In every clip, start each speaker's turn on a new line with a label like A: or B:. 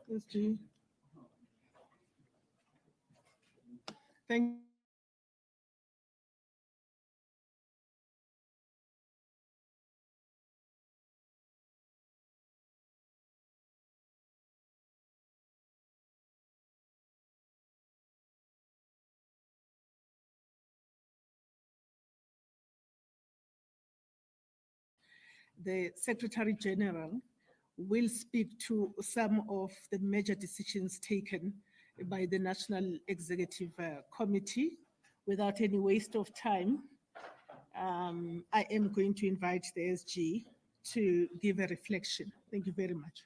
A: SG. Thank the Secretary General will speak to some of the major decisions taken by the National Executive Committee. Without any waste of time, I am going to invite the SG to give a reflection. Thank you very much.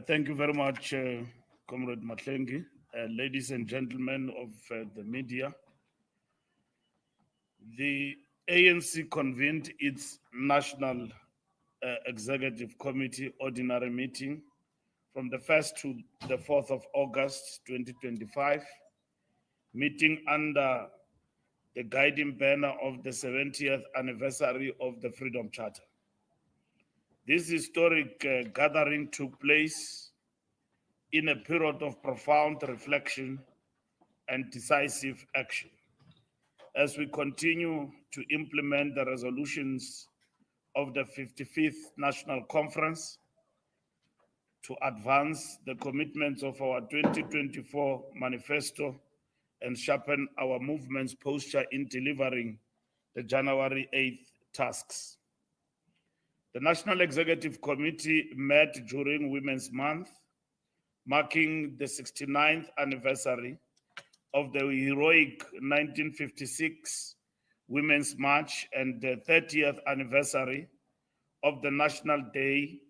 B: Thank you very much, Comrade Matlengi. Ladies and gentlemen of the media, the ANC convened its National Executive Committee ordinary meeting from the 1st to the 4th of August 2025, meeting under the guiding banner of the 70th anniversary of the Freedom Charter. This historic gathering took place in a period of profound reflection and decisive action as we continue to implement the resolutions of the 55th National Conference to advance the commitments of our 2024 manifesto and sharpen our movement's posture in delivering the January 8th tasks. The National Executive Committee met during Women's Month, marking the 69th anniversary of the heroic 1956 Women's March and the 30th anniversary of the National Day,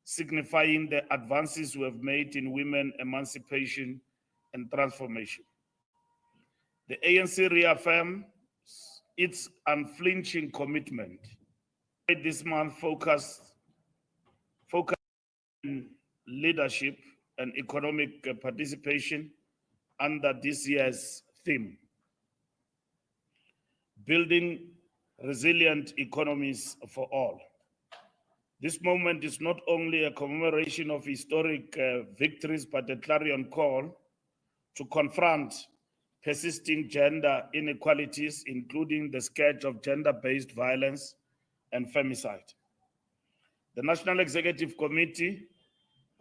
B: signifying the advances we have made in women emancipation and transformation. The ANC reaffirms its unflinching commitment. This month focus on leadership and economic participation under this year's theme, building resilient economies for all. This moment is not only a commemoration of historic victories, but a clarion call to confront persisting gender inequalities, including the scourge of gender-based violence and femicide. The National Executive Committee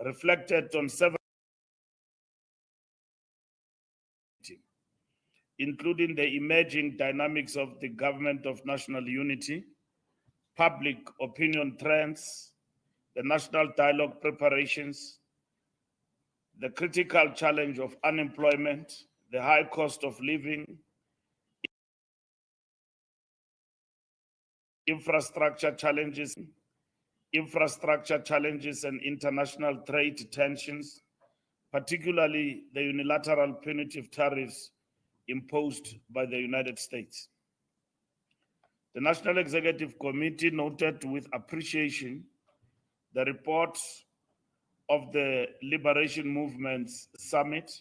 B: reflected on several, including the emerging dynamics of the government of national unity, public opinion trends, the national dialogue preparations, the critical challenge of unemployment, the high cost of living, infrastructure challenges and international trade tensions, particularly the unilateral punitive tariffs imposed by the United States. The National Executive Committee noted with appreciation the report of the Liberation Movement's Summit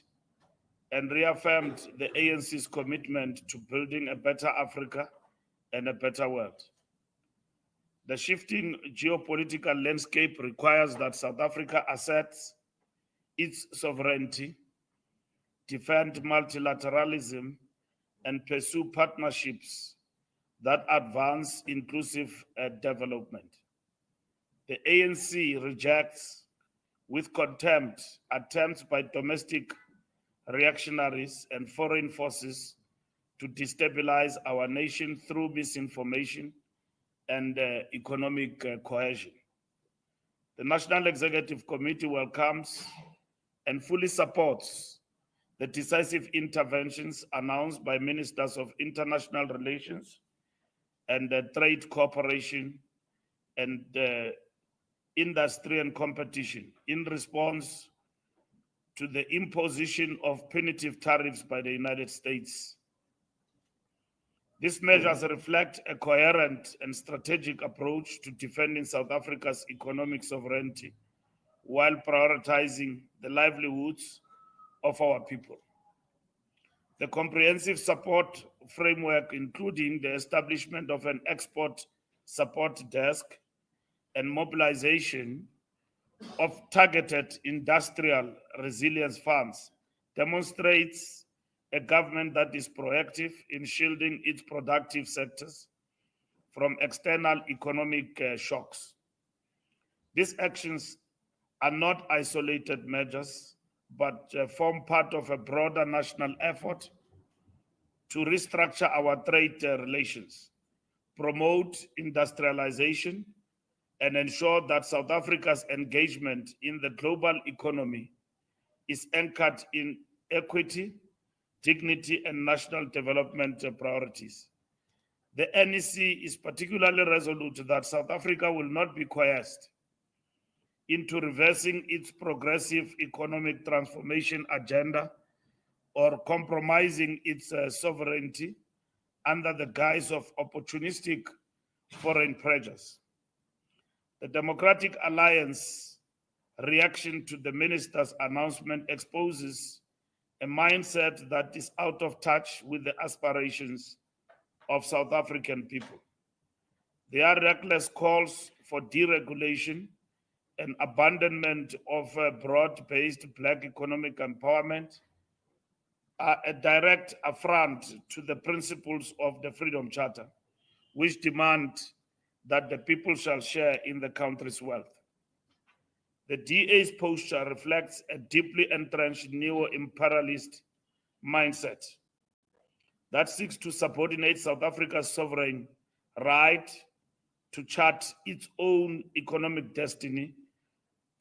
B: and reaffirmed the ANC's commitment to building a better Africa and a better world. The shifting geopolitical landscape requires that South Africa asserts its sovereignty, defend multilateralism, and pursue partnerships that advance inclusive development. The ANC rejects with contempt attempts by domestic reactionaries and foreign forces to destabilize our nation through misinformation and economic cohesion. The National Executive Committee welcomes and fully supports the decisive interventions announced by ministers of international relations and trade cooperation and industry and competition in response to the imposition of punitive tariffs by the United States. These measures reflect a coherent and strategic approach to defending South Africa's economic sovereignty while prioritizing the livelihoods of our people. The comprehensive support framework, including the establishment of an export support desk and mobilization of targeted industrial resilience funds, demonstrates a government that is proactive in shielding its productive sectors from external economic shocks. These actions are not isolated measures, but form part of a broader national effort to restructure our trade relations, promote industrialization, and ensure that South Africa's engagement in the global economy is anchored in equity, dignity, and national development priorities. The NEC is particularly resolute that South Africa will not be coerced into reversing its progressive economic transformation agenda or compromising its sovereignty under the guise of opportunistic foreign pressures. The Democratic Alliance reaction to the minister's announcement exposes a mindset that is out of touch with the aspirations of South African people. Their reckless calls for deregulation and abandonment of broad-based Black economic empowerment are a direct affront to the principles of the Freedom Charter, which demand that the people shall share in the country's wealth. The DA's posture reflects a deeply entrenched neo-imperialist mindset that seeks to subordinate South Africa's sovereign right to chart its own economic destiny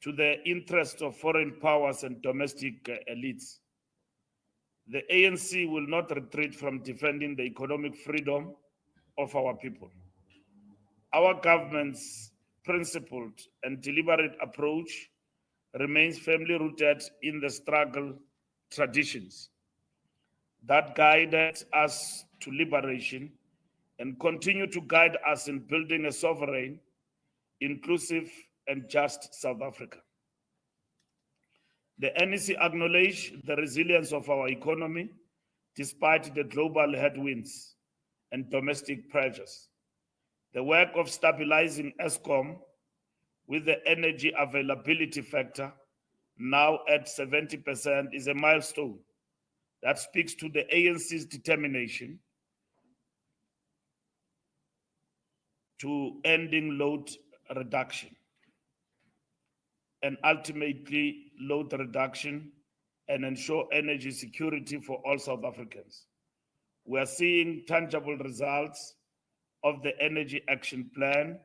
B: to the interests of foreign powers and domestic elites. The ANC will not retreat from defending the economic freedom of our people. Our government's principled and deliberate approach remains firmly rooted in the struggle traditions that guided us to liberation and continue to guide us in building a sovereign, inclusive, and just South Africa. The NEC acknowledges the resilience of our economy despite the global headwinds and domestic pressures. The work of stabilizing Eskom with the energy availability factor now at 70% is a milestone that speaks to the ANC's determination to ending load reduction and ultimately load reduction and ensure energy security for all South Africans. We are seeing tangible results of the Energy Action Plan,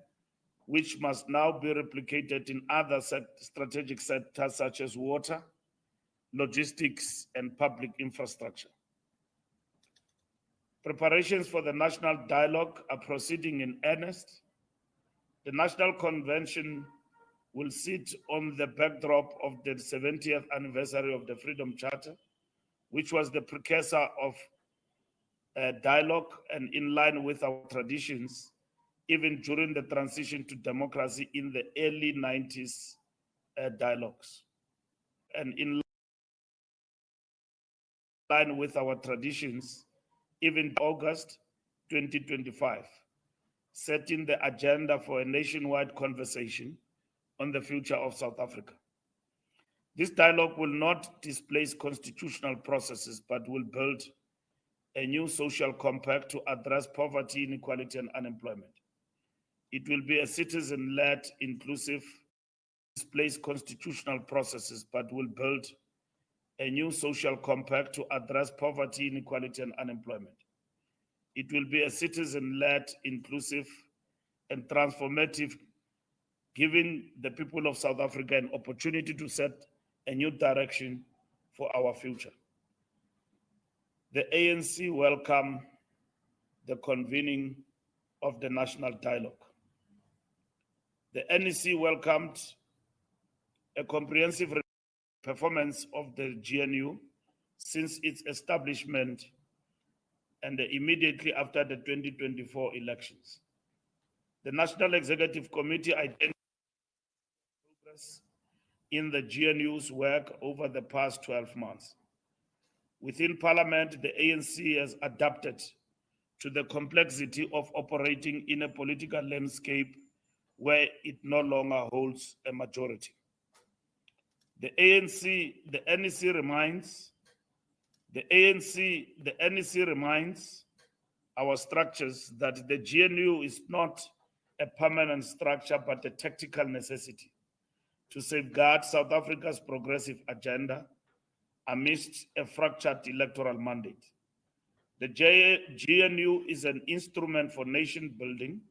B: which must now be replicated in other strategic sectors such as water, logistics, and public infrastructure. Preparations for the national dialogue are proceeding in earnest. The National Convention will sit on the backdrop of the 70th anniversary of the Freedom Charter, which was the precursor of dialogue and in line with our traditions, even during the transition to democracy in the early 90s dialogues. And in line with our traditions, even August 2025, setting the agenda for a nationwide conversation on the future of South Africa. This dialogue will not displace constitutional processes, but will build a new social compact to address poverty, inequality, and unemployment. It will be a citizen-led, inclusive, displace constitutional processes, but will build a new social compact to address poverty, inequality, and unemployment. It will be a citizen-led, inclusive, and transformative, giving the people of South Africa an opportunity to set a new direction for our future. The ANC welcome the convening of the national dialogue. The NEC welcomed a comprehensive performance of the GNU since its establishment and immediately after the 2024 elections. The National Executive Committee identified progress in the GNU's work over the past 12 months. Within Parliament, the ANC has adapted to the complexity of operating in a political landscape where it no longer holds a majority. The NEC reminds our structures that the GNU is not a permanent structure, but a tactical necessity to safeguard South Africa's progressive agenda amidst a fractured electoral mandate. The GNU is an instrument for nation building,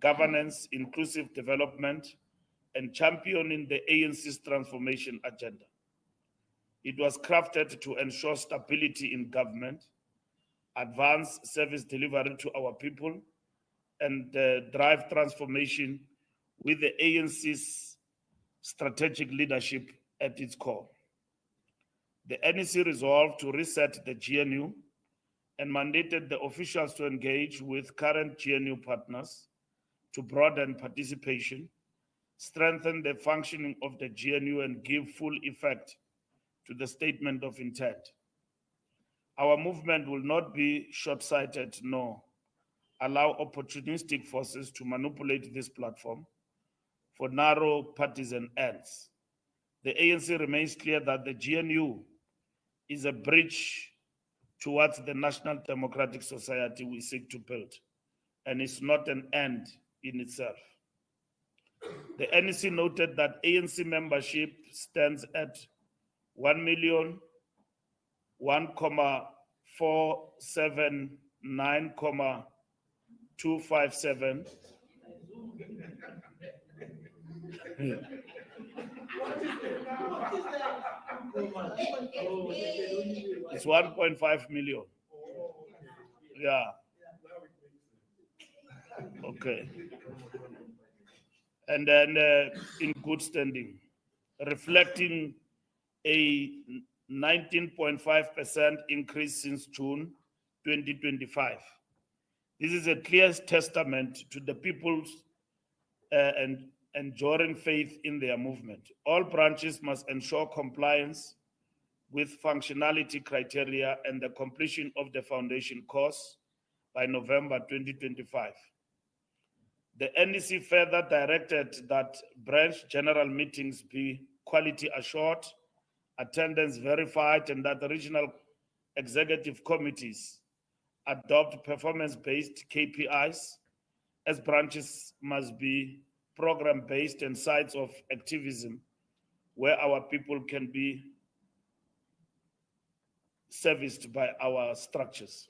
B: governance, inclusive development, and championing the ANC's transformation agenda. It was crafted to ensure stability in government, advance service delivery to our people, and drive transformation with the ANC's strategic leadership at its core. The NEC resolved to reset the GNU and mandated the officials to engage with current GNU partners to broaden participation, strengthen the functioning of the GNU, and give full effect to the statement of intent. Our movement will not be short-sighted nor allow opportunistic forces to manipulate this platform for narrow partisan ends. The ANC remains clear that the GNU is a bridge towards the national democratic society we seek to build, and is not an end in itself. The NEC noted that ANC membership stands at 1,147,9,257. It's 1.5 million. Yeah. Okay. And then in good standing, reflecting a 19.5% increase since June 2025. This is a clear testament to the people's and enduring faith in their movement. All branches must ensure compliance with functionality criteria and the completion of the foundation course by November 2025. The NEC further directed that branch general meetings be quality assured, attendance verified, and that the regional executive committees adopt performance-based KPIs, as branches must be program-based and sites of activism where our people can be serviced by our structures.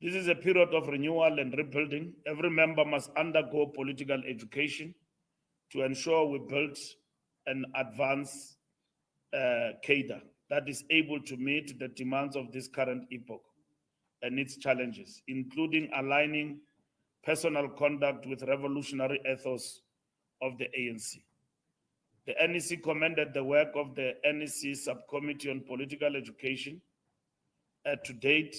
B: This is a period of renewal and rebuilding. Every member must undergo political education to ensure we build an advanced cadre that is able to meet the demands of this current epoch and its challenges, including aligning personal conduct with revolutionary ethos of the ANC. The NEC commended the work of the NEC Subcommittee on Political Education. To date,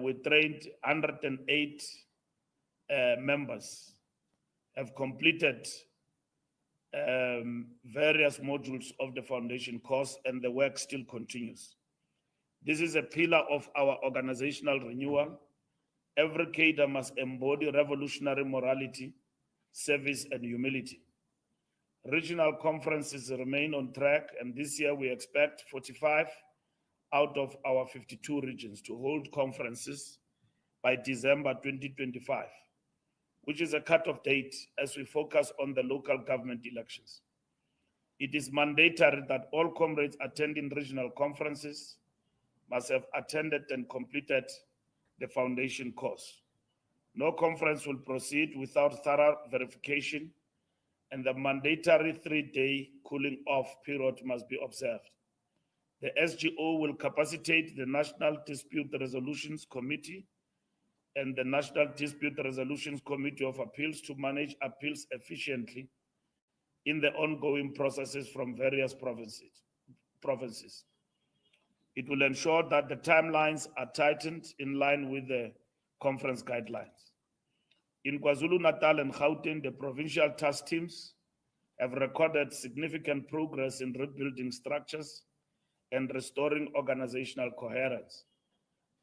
B: we trained 108 members, have completed various modules of the foundation course, and the work still continues. This is a pillar of our organizational renewal. Every cadre must embody revolutionary morality, service, and humility. Regional conferences remain on track, and this year we expect 45 out of our 52 regions to hold conferences by December 2025, which is a cutoff date as we focus on the local government elections. It is mandatory that all comrades attending regional conferences must have attended and completed the foundation course. No conference will proceed without thorough verification, and the mandatory 3-day cooling off period must be observed. The SGO will capacitate the National Dispute Resolutions Committee and the National Dispute Resolution Committee of Appeals to manage appeals efficiently in the ongoing processes from various provinces. It will ensure that the timelines are tightened in line with the conference guidelines. In KwaZulu-Natal and Gauteng, the provincial task teams have recorded significant progress in rebuilding structures and restoring organizational coherence.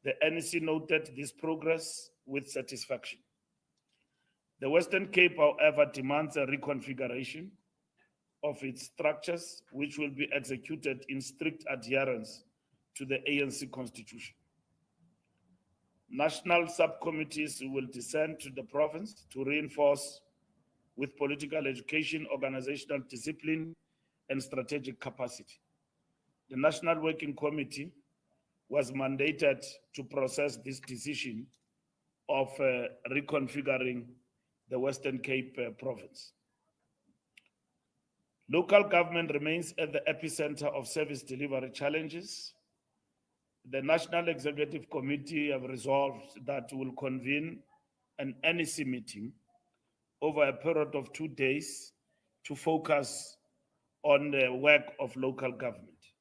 B: The NEC noted this progress with satisfaction. The Western Cape, however, demands a reconfiguration of its structures, which will be executed in strict adherence to the ANC constitution. National subcommittees will descend to the province to reinforce with political education, organizational discipline, and strategic capacity. The National Working Committee was mandated to process this decision of reconfiguring the Western Cape province. Local government remains at the epicenter of service delivery challenges. The National Executive Committee have resolved that will convene an NEC meeting over a period of 2 days to focus on the work of local government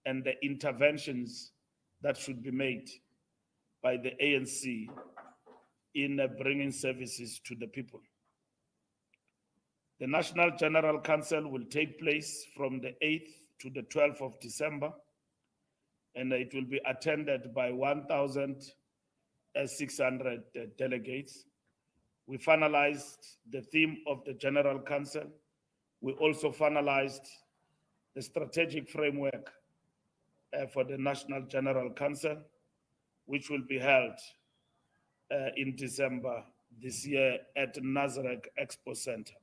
B: and the interventions that should be made by the ANC in bringing services to the people. The National General Council will take place from the 8th to the 12th of December, and it will be attended by 1,600 delegates. We finalized the theme of the General Council. We also finalized the strategic framework for the National General Council, which will be held in December this year at Nazareth Expo Center.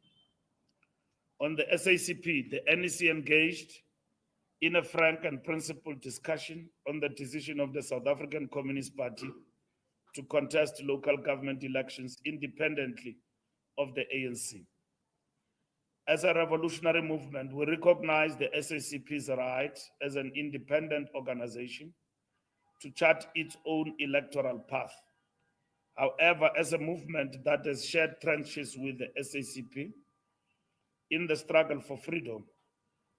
B: On the SACP, the NEC engaged in a frank and principled discussion on the decision of the South African Communist Party to contest local government elections independently of the ANC. As a revolutionary movement, we recognize the SACP's right as an independent organization to chart its own electoral path. However, as a movement that has shared trenches with the SACP in the struggle for freedom,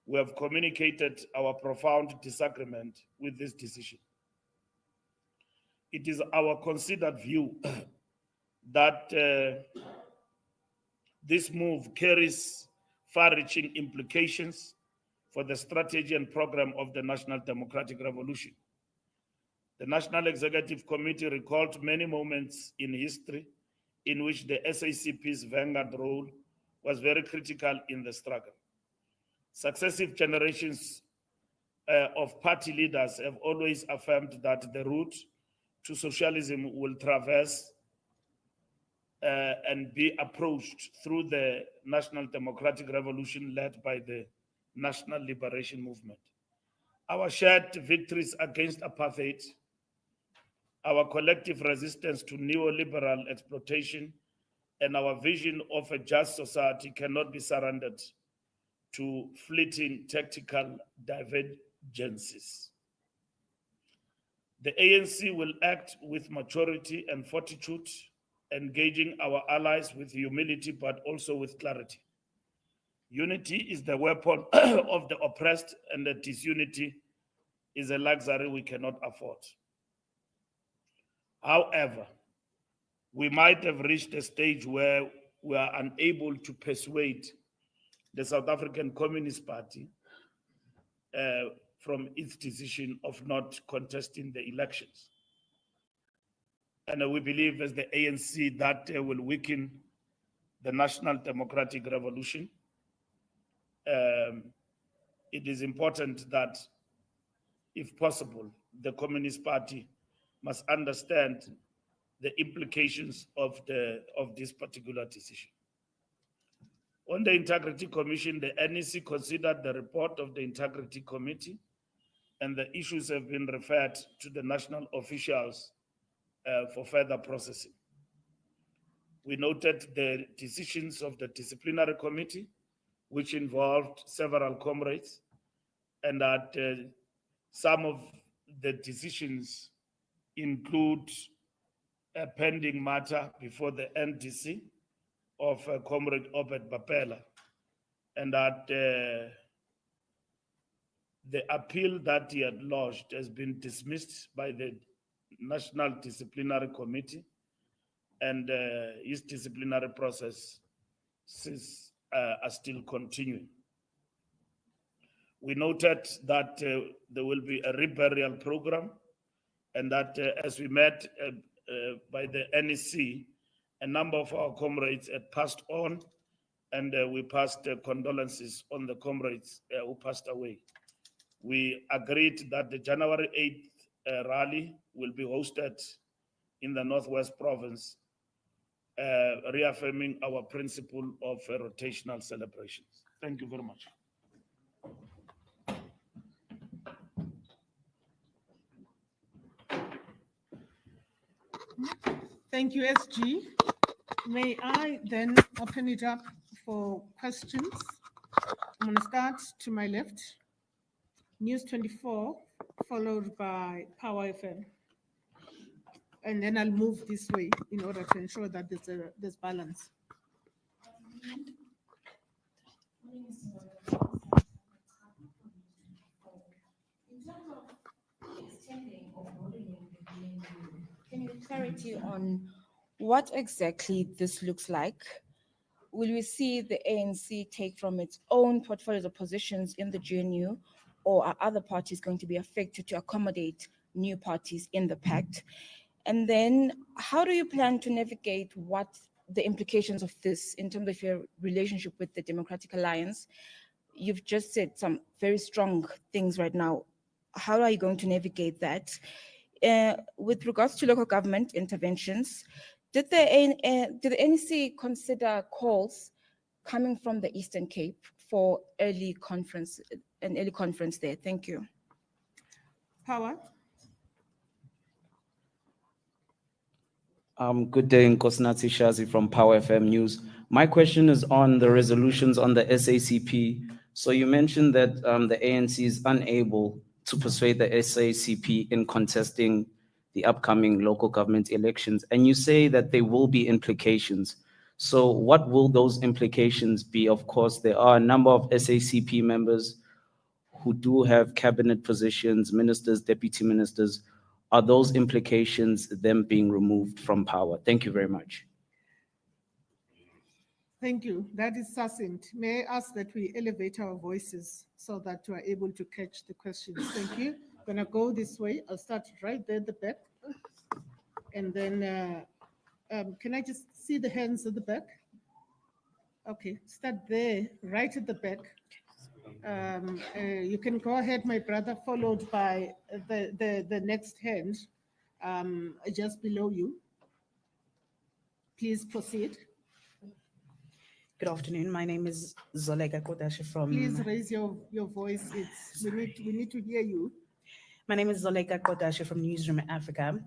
B: we have communicated our profound disagreement with this decision. It is our considered view that this move carries far-reaching implications for the strategy and program of the National Democratic Revolution. The National Executive Committee recalled many moments in history in which the SACP's vanguard role was very critical in the struggle. Successive generations of party leaders have always affirmed that the route to socialism will traverse and be approached through the National Democratic Revolution led by the National Liberation Movement. Our shared victories against apartheid, our collective resistance to neoliberal exploitation, and our vision of a just society cannot be surrendered to fleeting tactical divergences. The ANC will act with maturity and fortitude, engaging our allies with humility, but also with clarity. Unity is the weapon of the oppressed, and the disunity is a luxury we cannot afford. However, we might have reached a stage where we are unable to persuade the South African Communist Party from its decision of not contesting the elections. And we believe as the ANC that will weaken the National Democratic Revolution. It is important that, if possible, the Communist Party must understand the implications of this particular decision. On the Integrity Commission, the NEC considered the report of the Integrity Committee, and the issues have been referred to the national officials for further processing. We noted the decisions of the Disciplinary Committee, which involved several comrades, and that some of the decisions include a pending matter before the NDC of Comrade Obed Bapela, and that the appeal that he had lodged has been dismissed by the National Disciplinary Committee, and his disciplinary processes are still continuing. We noted that there will be a reburial program, and that as we met by the NEC, a number of our comrades had passed on, and we passed condolences on the comrades who passed away. We agreed that the January 8th rally will be hosted in the Northwest Province, reaffirming our principle of rotational celebrations. Thank you very much.
A: Thank you, SG. May I then open it up for questions? I'm going to start to my left. News 24, followed by Power FM. And then I'll move this way in order to ensure that there's balance.
C: Can you clarity on what exactly this looks like? Will we see the ANC take from its own portfolios of positions in the GNU, or are other parties going to be affected to accommodate new parties in the pact? And then how do you plan to navigate what the implications of this in terms of your relationship with the Democratic Alliance? You've just said some very strong things right now. How are you going to navigate that? With regards to local government interventions, did the NEC consider calls coming from the Eastern Cape for an early conference there? Thank you.
A: Power.
D: Good day, Nkosinathi Shazi from Power FM News. My question is on the resolutions on the SACP. So you mentioned that the ANC is unable to persuade the SACP in contesting the upcoming local government elections, and you say that there will be implications. So what will those implications be? Of course, there are a number of SACP members who do have cabinet positions, ministers, deputy ministers. Are those implications them being removed from power? Thank you very much.
A: Thank you. That is succinct. May I ask that we elevate our voices so that we are able to catch the questions? Thank you. I'm going to go this way. I'll start right there at the back. And then, can I just see the hands at the back? Okay, start there, right at the back. You can go ahead, my brother, followed by the next hand just below you. Please proceed.
E: Good afternoon. My name is Zoleka Kodashe from.
A: Please raise your voice. We need to hear you.
E: My name is Zoleka Kodashe from Newsroom Africa.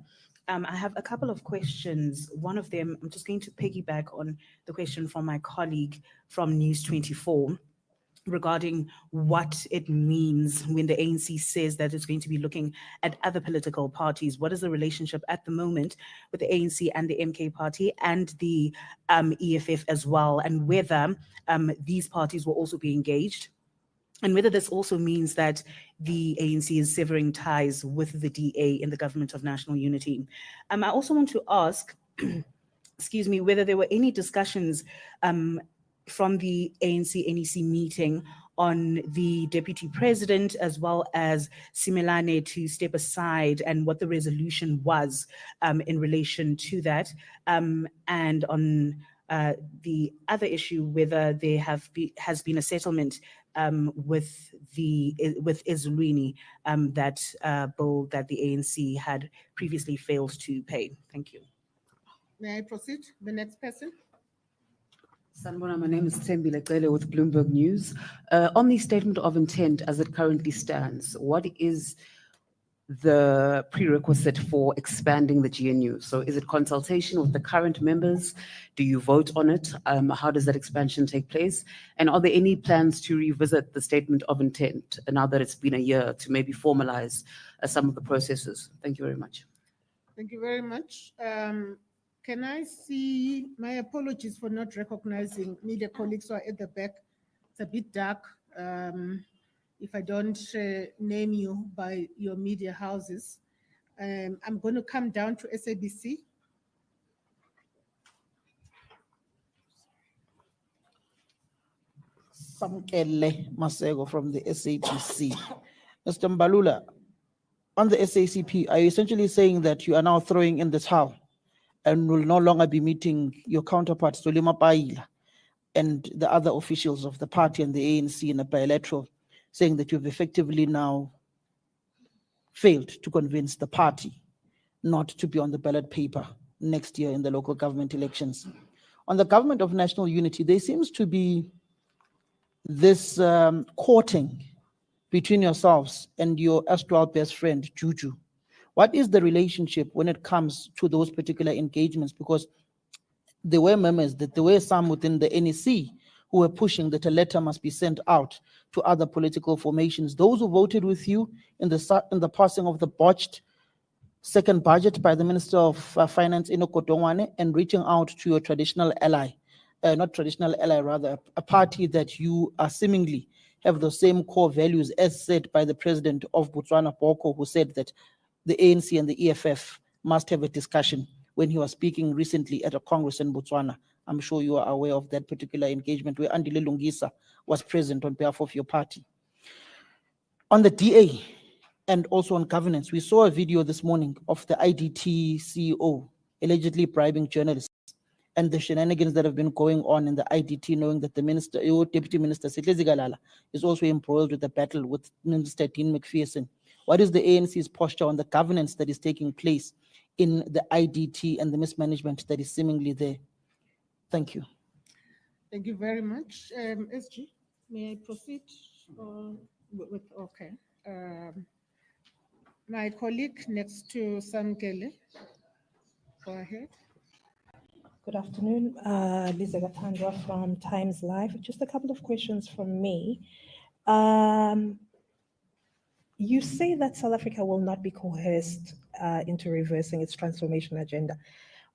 E: I have a couple of questions. One of them, I'm just going to piggyback on the question from my colleague from News 24 regarding what it means when the ANC says that it's going to be looking at other political parties. What is the relationship at the moment with the ANC and the MK party and the EFF as well, and whether these parties will also be engaged, and whether this also means that the ANC is severing ties with the DA in the Government of National Unity. I also want to ask, excuse me, whether there were any discussions from the ANC-NEC meeting on the deputy president as well as Simelane to step aside, and what the resolution was in relation to that, and on the other issue, whether there has been a settlement with Ezulwini, that bill that the ANC had previously failed to pay. Thank you.
A: May I proceed? The next person.
F: Sanbona, my name is Tembi Lekele with Bloomberg News. On the statement of intent as it currently stands, what is the prerequisite for expanding the GNU? So is it consultation with the current members? Do you vote on it? How does that expansion take place? And are there any plans to revisit the statement of intent now that it's been a year to maybe formalize some of the processes? Thank you very much.
A: Thank you very much. Can I see, my apologies for not recognizing media colleagues who are at the back. It's a bit dark. If I don't name you by your media houses. I'm going to come down to SABC.
G: Samkele Masego from the SAPC. Mr. Mbalula, on the SACP, are you essentially saying that you are now throwing in the towel and will no longer be meeting your counterparts, Solima Paila, and the other officials of the party and the ANC in a bilateral, saying that you've effectively now failed to convince the party not to be on the ballot paper next year in the local government elections? On the government of national unity, there seems to be this courting between yourselves and your erstwhile best friend, Juju. What is the relationship when it comes to those particular engagements? Because there were murmurs that there were some within the NEC who were pushing that a letter must be sent out to other political formations. Those who voted with you in the passing of the botched second budget by the Minister of Finance, Enoch Godongwane, and reaching out to your traditional ally, not traditional ally, rather, a party that you are seemingly have the same core values as said by the president of Botswana, Boko, who said that the ANC and the EFF must have a discussion when he was speaking recently at a Congress in Botswana. I'm sure you are aware of that particular engagement where Andile Lungisa was present on behalf of your party. On the DA and also on governance, we saw a video this morning of the IDT CEO allegedly bribing journalists and the shenanigans that have been going on in the IDT, knowing that the minister, your deputy minister, Sitlezi Galala, is also embroiled with the battle with Minister Dean McPherson. What is the ANC's posture on the governance that is taking place in the IDT and the mismanagement that is seemingly there? Thank you.
A: Thank you very much. SG, may I proceed? Okay. My colleague next to Samkele, go ahead.
H: Good afternoon, Lisa Gatandwa from Times Live. Just a couple of questions from me. You say that South Africa will not be coerced into reversing its transformation agenda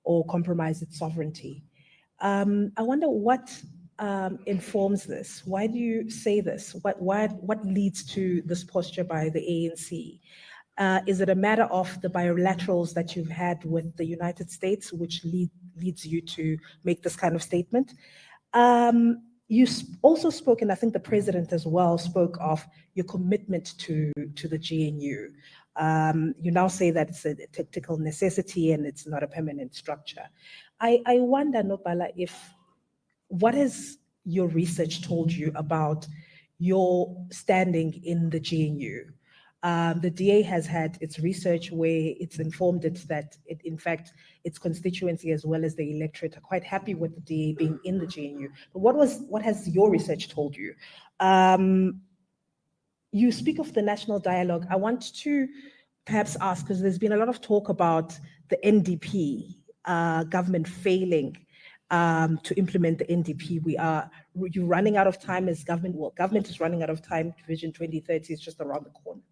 H: or compromise its sovereignty. I wonder what informs this. Why do you say this? What leads to this posture by the ANC? Is it a matter of the bilaterals that you've had with the United States, which leads you to make this kind of statement? You also spoke, and I think the president as well spoke of your commitment to the GNU. You now say that it's a tactical necessity and it's not a permanent structure. I wonder, Nobala, what has your research told you about your standing in the GNU? The DA has had its research where it's informed it that, in fact, its constituency as well as the electorate are quite happy with the DA being in the GNU. But what has your research told you? You speak of the national dialogue. I want to perhaps ask, because there's been a lot of talk about the NDP government failing to implement the NDP. You're running out of time as government. Well, government is running out of time. Vision 2030 is just around the corner.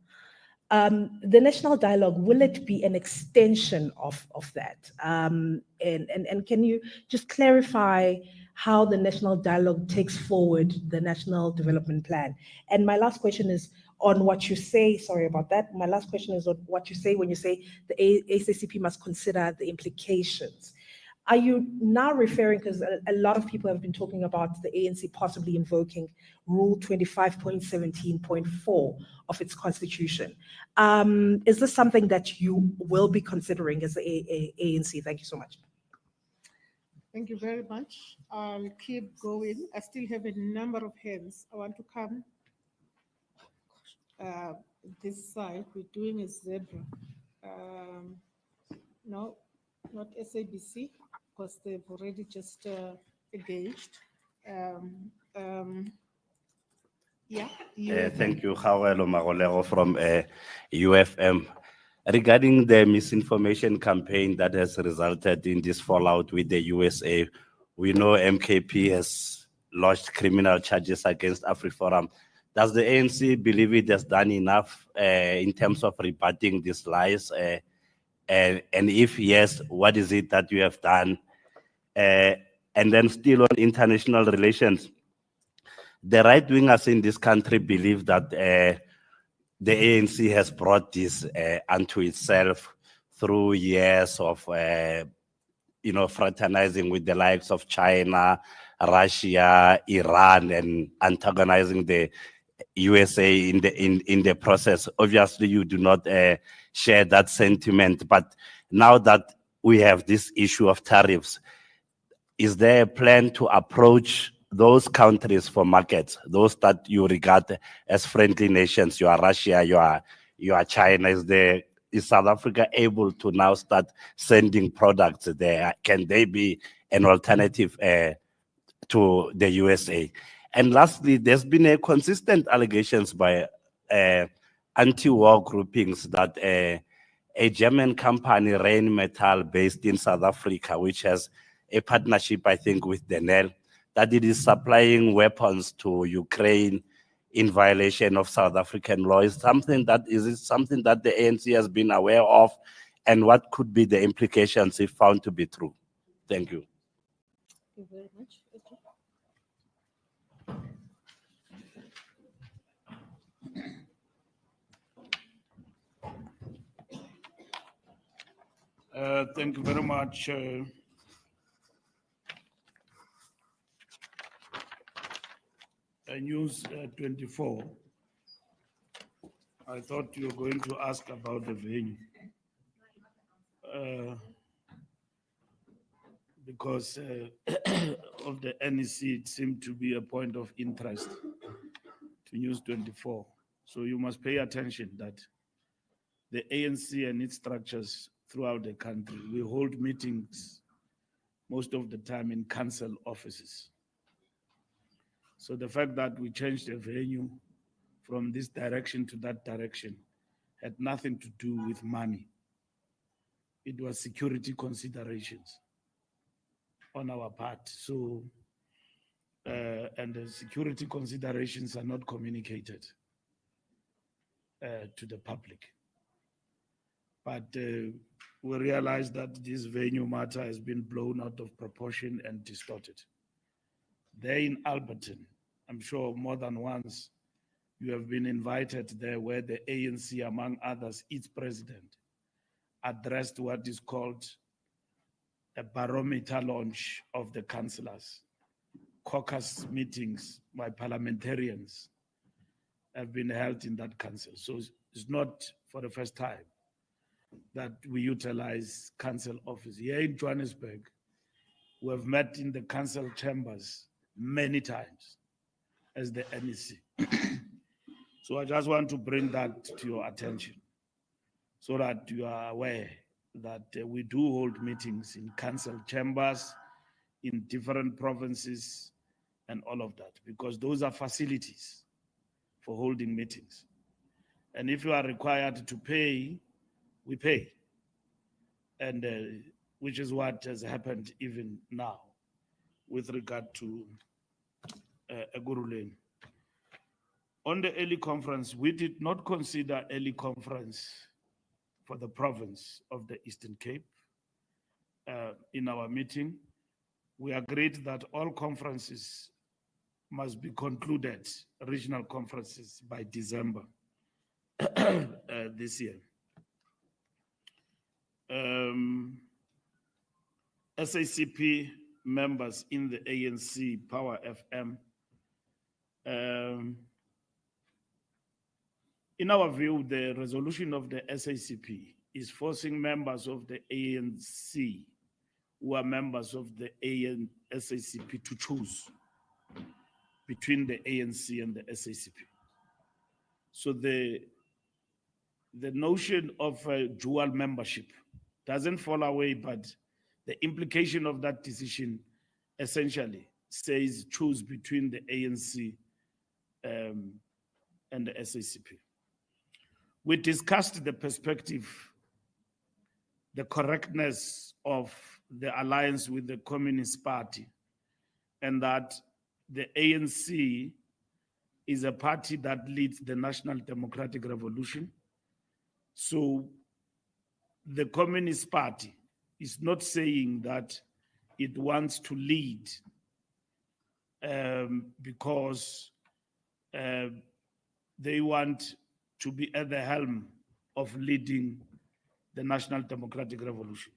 H: The national dialogue, will it be an extension of that? And can you just clarify how the national dialogue takes forward the national development plan? And my last question is on what you say, sorry about that. My last question is on what you say when you say the SACP must consider the implications. Are you now referring, because a lot of people have been talking about the ANC possibly invoking Rule 25.17.4 of its constitution. Is this something that you will be considering as the ANC? Thank you so much.
A: Thank you very much. I'll keep going. I still have a number of hands. I want to come this side. We're doing a zebra. No, not SABC, because they've already just engaged. Yeah.
I: Thank you, Hawelo Magolero from UFM. Regarding the misinformation campaign that has resulted in this fallout with the USA, we know MKP has lodged criminal charges against AfriForum. Does the ANC believe it has done enough in terms of rebutting these lies? And if yes, what is it that you have done? And then still on international relations, the right wingers in this country believe that the ANC has brought this unto itself through years of, fraternizing with the likes of China, Russia, Iran, and antagonizing the USA in the process. Obviously, you do not share that sentiment, but now that we have this issue of tariffs, is there a plan to approach those countries for markets, those that you regard as friendly nations? You are Russia, you are China. Is South Africa able to now start sending products there? Can they be an alternative to the USA? And lastly, there's been a consistent allegations by anti-war groupings that a German company, Rheinmetall, based in South Africa, which has a partnership, I think, with the NEC, that it is supplying weapons to Ukraine in violation of South African law. Is it something that the ANC has been aware of, and what could be the implications if found to be true? Thank you.
C: Thank you very much.
B: Thank you very much. News 24. I thought you were going to ask about the venue. Because of the NEC, it seemed to be a point of interest to News 24. So you must pay attention that the ANC and its structures throughout the country, we hold meetings most of the time in council offices. So the fact that we changed the venue from this direction to that direction had nothing to do with money. It was security considerations on our part. So, and the security considerations are not communicated to the public. But we realize that this venue matter has been blown out of proportion and distorted. There in Alberton, I'm sure more than once you have been invited there, where the ANC, among others, its president, addressed what is called a barometer launch of the councillors. Caucus meetings by parliamentarians have been held in that council. So it's not for the first time that we utilize council office. Here in Johannesburg, we have met in the council chambers many times as the NEC. So I just want to bring that to your attention so that you are aware that we do hold meetings in council chambers in different provinces and all of that, because those are facilities for holding meetings. And if you are required to pay, we pay. And which is what has happened even now with regard to Eguruleni. On the early conference, we did not consider early conference for the province of the Eastern Cape. In our meeting, we agreed that all conferences must be concluded, regional conferences, by December this year. SACP members in the ANC Power FM, in our view, the resolution of the SACP is forcing members of the ANC who are members of the SACP to choose between the ANC and the SACP. So the notion of dual membership doesn't fall away, but the implication of that decision essentially says choose between the ANC and the SACP. We discussed the perspective, the correctness of the alliance with the Communist Party, and that the ANC is a party that leads the National Democratic Revolution. So the Communist Party is not saying that it wants to lead because they want to be at the helm of leading the National Democratic Revolution.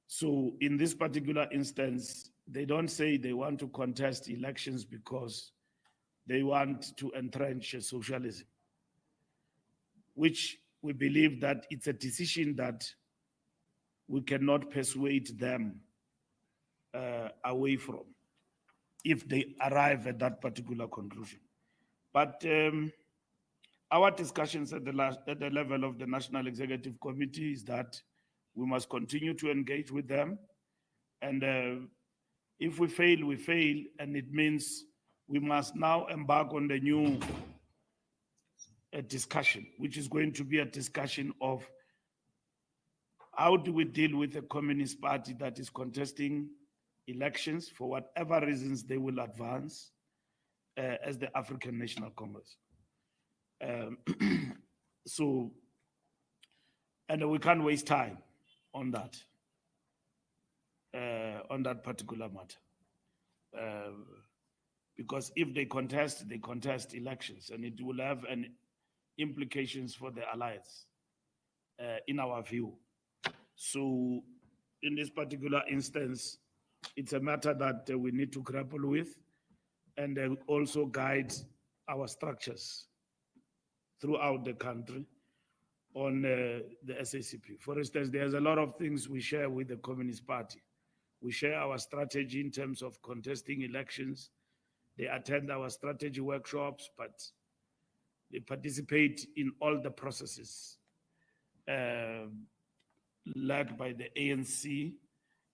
B: So in this particular instance, they don't say they want to contest elections because they want to entrench socialism, which we believe that it's a decision that we cannot persuade them away from if they arrive at that particular conclusion. But our discussions at the level of the National Executive Committee is that we must continue to engage with them. And if we fail, we fail. And it means we must now embark on the new discussion, which is going to be a discussion of how do we deal with a Communist Party that is contesting elections for whatever reasons they will advance as the African National Congress. So, and we can't waste time on that particular matter. Because if they contest elections, and it will have an implications for the alliance, in our view. So in this particular instance, it's a matter that we need to grapple with and also guide our structures throughout the country on the SACP. For instance, there's a lot of things we share with the Communist Party. We share our strategy in terms of contesting elections. They attend our strategy workshops, but they participate in all the processes led by the ANC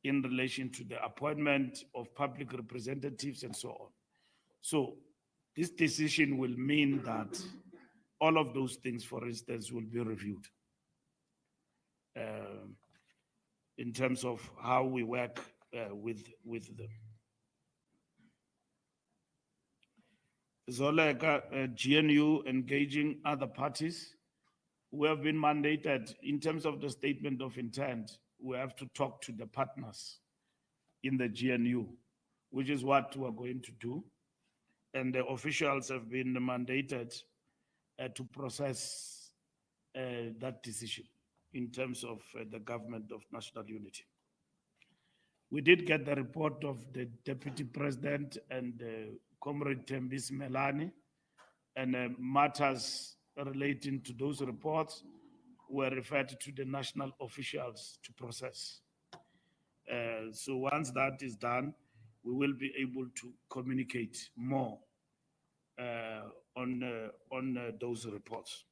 B: in relation to the appointment of public representatives and so on. So this decision will mean that all of those things, for instance, will be reviewed in terms of how we work with them. Zoleka, GNU engaging other parties. We have been mandated in terms of the statement of intent. We have to talk to the partners in the GNU, which is what we're going to do. And the officials have been mandated to process that decision in terms of the government of national unity. We did get the report of the Deputy President and Comrade Tembis Melani, and matters relating to those reports were referred to the national officials to process. So once that is done, we will be able to communicate more on those reports.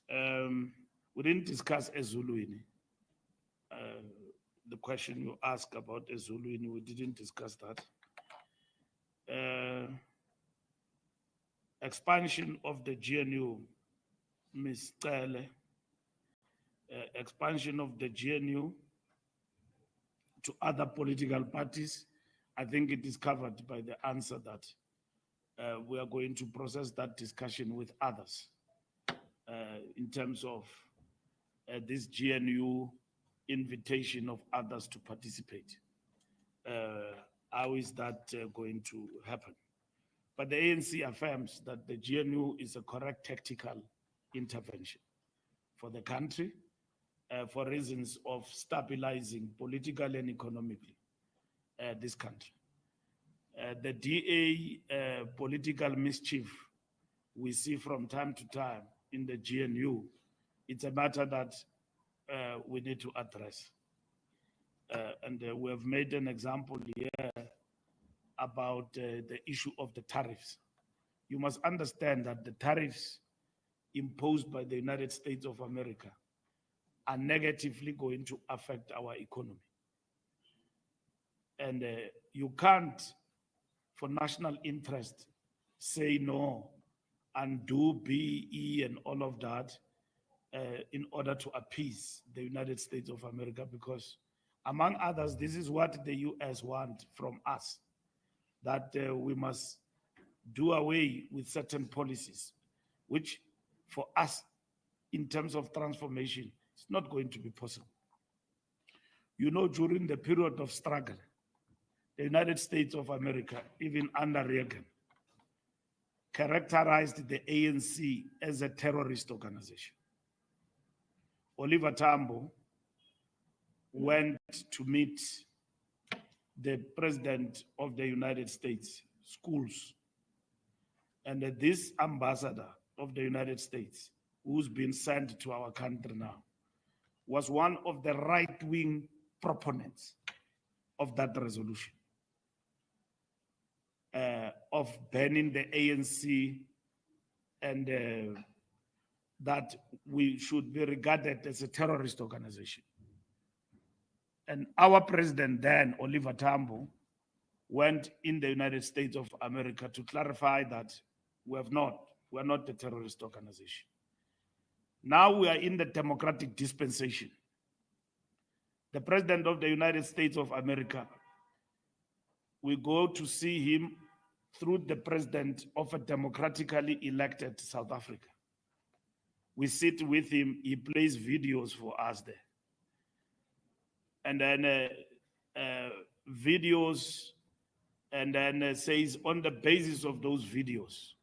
B: We didn't discuss Ezuluini. The question you asked about Ezuluini, we didn't discuss that. Expansion of the GNU, Ms. Tele, expansion of the GNU to other political parties, I think it is covered by the answer that we are going to process that discussion with others in terms of this GNU invitation of others to participate. How is that going to happen? But the ANC affirms that the GNU is a correct tactical intervention for the country for reasons of stabilizing politically and economically this country. The DA political mischief we see from time to time in the GNU, it's a matter that we need to address. And we have made an example here about the issue of the tariffs. You must understand that the tariffs imposed by the United States of America are negatively going to affect our economy. And you can't, for national interest, say no, undo BE and all of that in order to appease the United States of America, because among others, this is what the US want from us, that we must do away with certain policies, which for us in terms of transformation, it's not going to be possible. You know, during the period of struggle, the United States of America, even under Reagan, characterized the ANC as a terrorist organization. Oliver Tambo went to meet the president of the United States schools. And this ambassador of the United States, who's been sent to our country now, was one of the right-wing proponents of that resolution, of banning the ANC and that we should be regarded as a terrorist organization. And our president then, Oliver Tambo, went in the United States of America to clarify that we're not a terrorist organization. Now we are in the democratic dispensation. The president of the United States of America, we go to see him through the president of a democratically elected South Africa. We sit with him, he plays videos for us there. And then videos, and then says on the basis of those videos,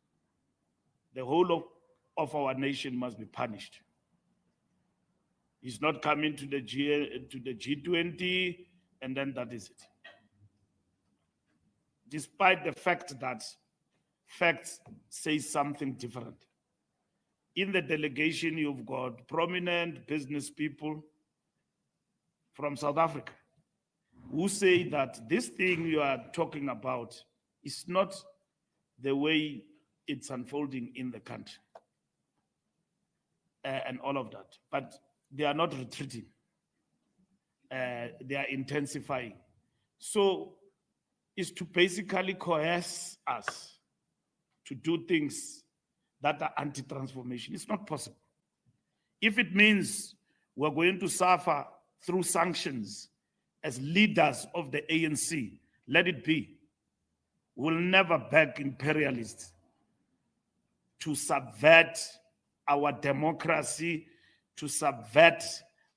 B: the whole of our nation must be punished. He's not coming to the G20, and then that is it. Despite the fact that facts say something different. In the delegation, you've got prominent business people from South Africa who say that this thing you are talking about is not the way it's unfolding in the country and all of that. But they are not retreating. They are intensifying. So it's to basically coerce us to do things that are anti-transformation. It's not possible. If it means we're going to suffer through sanctions as leaders of the ANC, let it be. We'll never beg imperialists to subvert our democracy, to subvert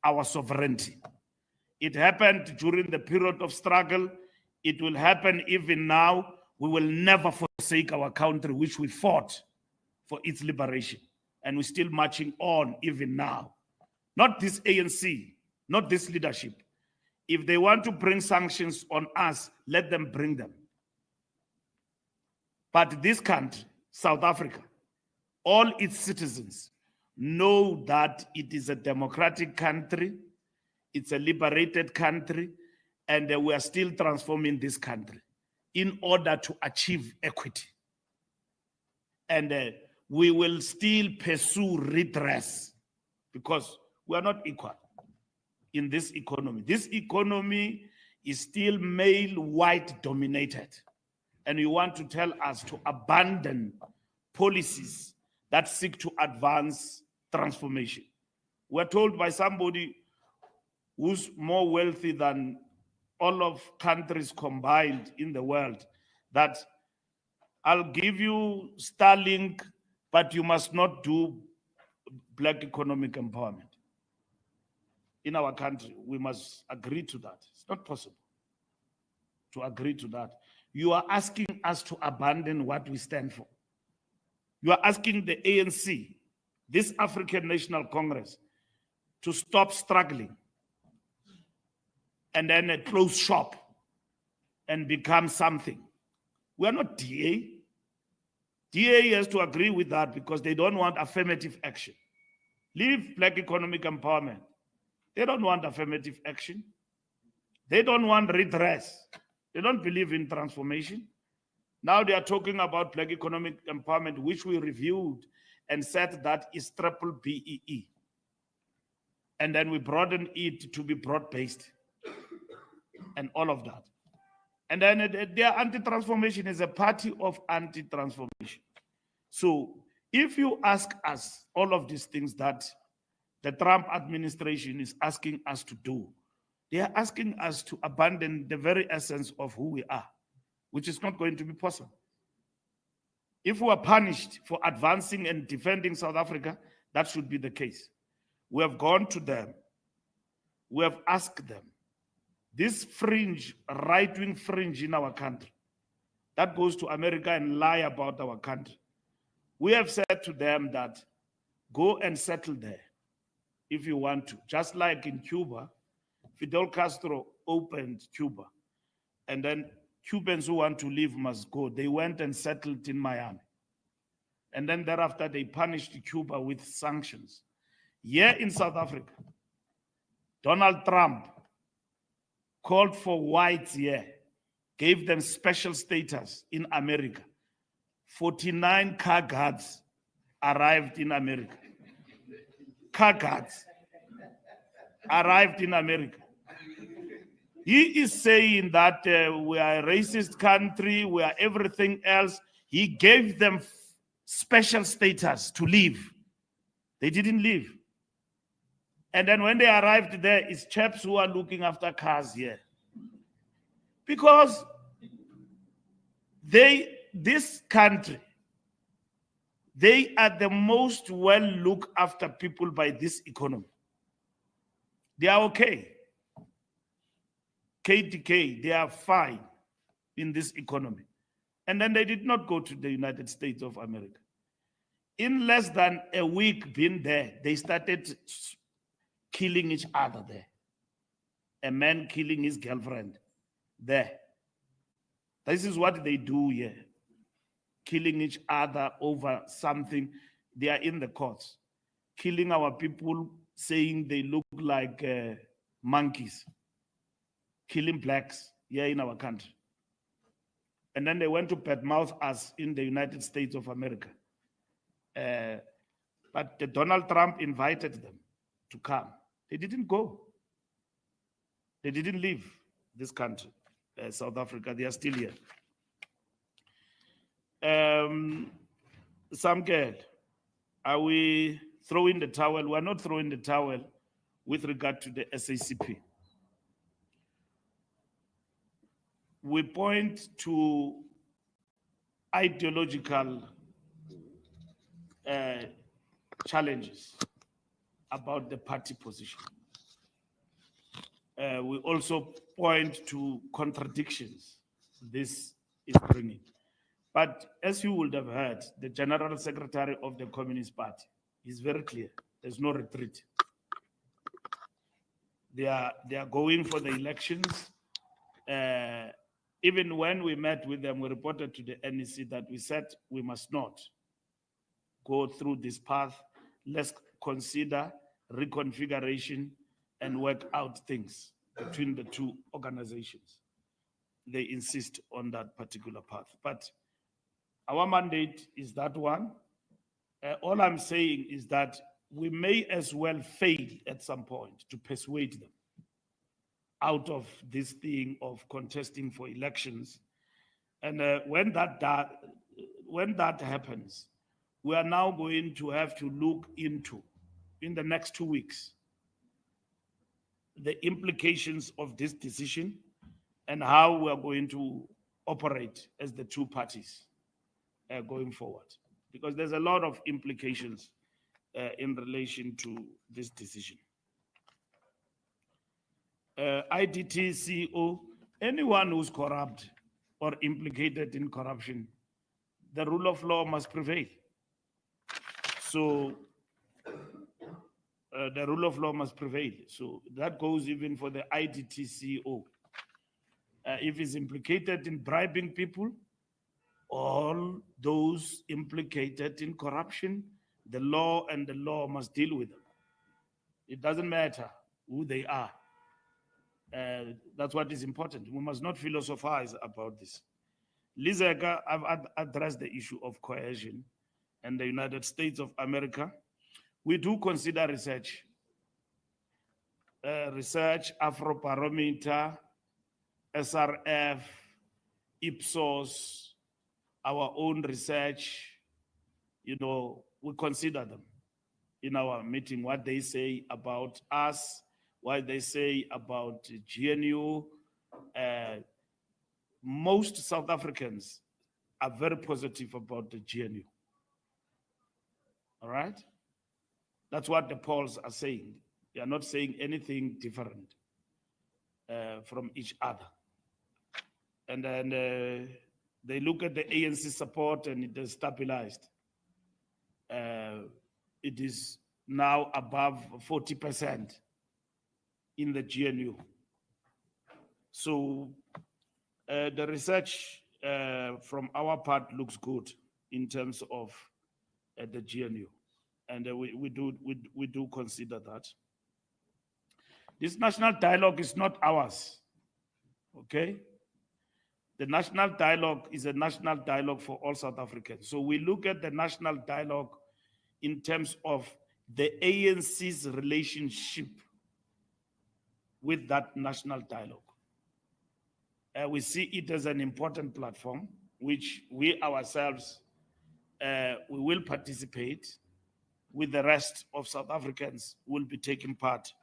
B: our sovereignty. It happened during the period of struggle. It will happen even now. We will never forsake our country, which we fought for its liberation. And we're still marching on even now. Not this ANC, not this leadership. If they want to bring sanctions on us, let them bring them. But this country, South Africa, all its citizens know that it is a democratic country, it's a liberated country, and we are still transforming this country in order to achieve equity. And we will still pursue redress because we are not equal in this economy. This economy is still male, white dominated. And you want to tell us to abandon policies that seek to advance transformation. We're told by somebody who's more wealthy than all of countries combined in the world that I'll give you Starlink, but you must not do black economic empowerment. In our country, we must agree to that. It's not possible to agree to that. You are asking us to abandon what we stand for. You are asking the ANC, this African National Congress, to stop struggling and then close shop and become something. We are not DA. DA has to agree with that because they don't want affirmative action. Leave black economic empowerment. They don't want affirmative action. They don't want redress. They don't believe in transformation. Now they are talking about black economic empowerment, which we reviewed and said that is triple BEE. And then we broadened it to be broad-based and all of that. And then their anti-transformation is a party of anti-transformation. So if you ask us all of these things that the Trump administration is asking us to do, they are asking us to abandon the very essence of who we are, which is not going to be possible. If we are punished for advancing and defending South Africa, that should be the case. We have gone to them. We have asked them, this fringe, right-wing fringe in our country, that goes to America and lie about our country. We have said to them that go and settle there if you want to. Just like in Cuba, Fidel Castro opened Cuba, and then Cubans who want to leave must go. They went and settled in Miami. And then thereafter, they punished Cuba with sanctions. Here in South Africa, Donald Trump called for whites here, gave them special status in America. 49 car guards arrived in America. Car guards arrived in America. He is saying that we are a racist country, we are everything else. He gave them special status to leave. They didn't leave. And then when they arrived there, it's chaps who are looking after cars here. Because this country, they are the most well looked after people by this economy. They are okay. KTK, they are fine in this economy. And then they did not go to the United States of America. In less than a week being there, they started killing each other there. A man killing his girlfriend there. This is what they do here. Killing each other over something. They are in the courts. Killing our people, saying they look like monkeys. Killing blacks here in our country. And then they went to badmouth us in the United States of America. But Donald Trump invited them to come. They didn't go. They didn't leave this country, South Africa. They are still here. Samkel, are we throwing the towel? We're not throwing the towel with regard to the SACP. We point to ideological challenges about the party position. We also point to contradictions this is bringing. But as you would have heard, the General Secretary of the Communist Party is very clear. There's no retreat. They are going for the elections. Even when we met with them, we reported to the NEC that we said we must not go through this path. Let's consider reconfiguration and work out things between the two organizations. They insist on that particular path. But our mandate is that one. All I'm saying is that we may as well fail at some point to persuade them out of this thing of contesting for elections. And when that happens, we are now going to have to look into, in the next 2 weeks, the implications of this decision and how we are going to operate as the two parties going forward. Because there's a lot of implications in relation to this decision. IDT CEO, anyone who's corrupt or implicated in corruption, the rule of law must prevail. So the rule of law must prevail. So that goes even for the IDT CEO. If he's implicated in bribing people, all those implicated in corruption, the law and the law must deal with them. It doesn't matter who they are. That's what is important. We must not philosophize about this. Lizeka, I've addressed the issue of coercion and the United States of America. We do consider research, Afrobarometer, SRF, Ipsos, our own research, we consider them in our meeting, what they say about us, what they say about GNU. Most South Africans are very positive about the GNU. All right? That's what the polls are saying. They are not saying anything different from each other. And then they look at the ANC support and it has stabilized. It is now above 40% in the GNU. So the research from our part looks good in terms of the GNU. And we do consider that. This national dialogue is not ours, okay? The national dialogue is a national dialogue for all South Africans. So we look at the national dialogue in terms of the ANC's relationship with that national dialogue. We see it as an important platform, which we ourselves, we will participate with the rest of South Africans who will be taking part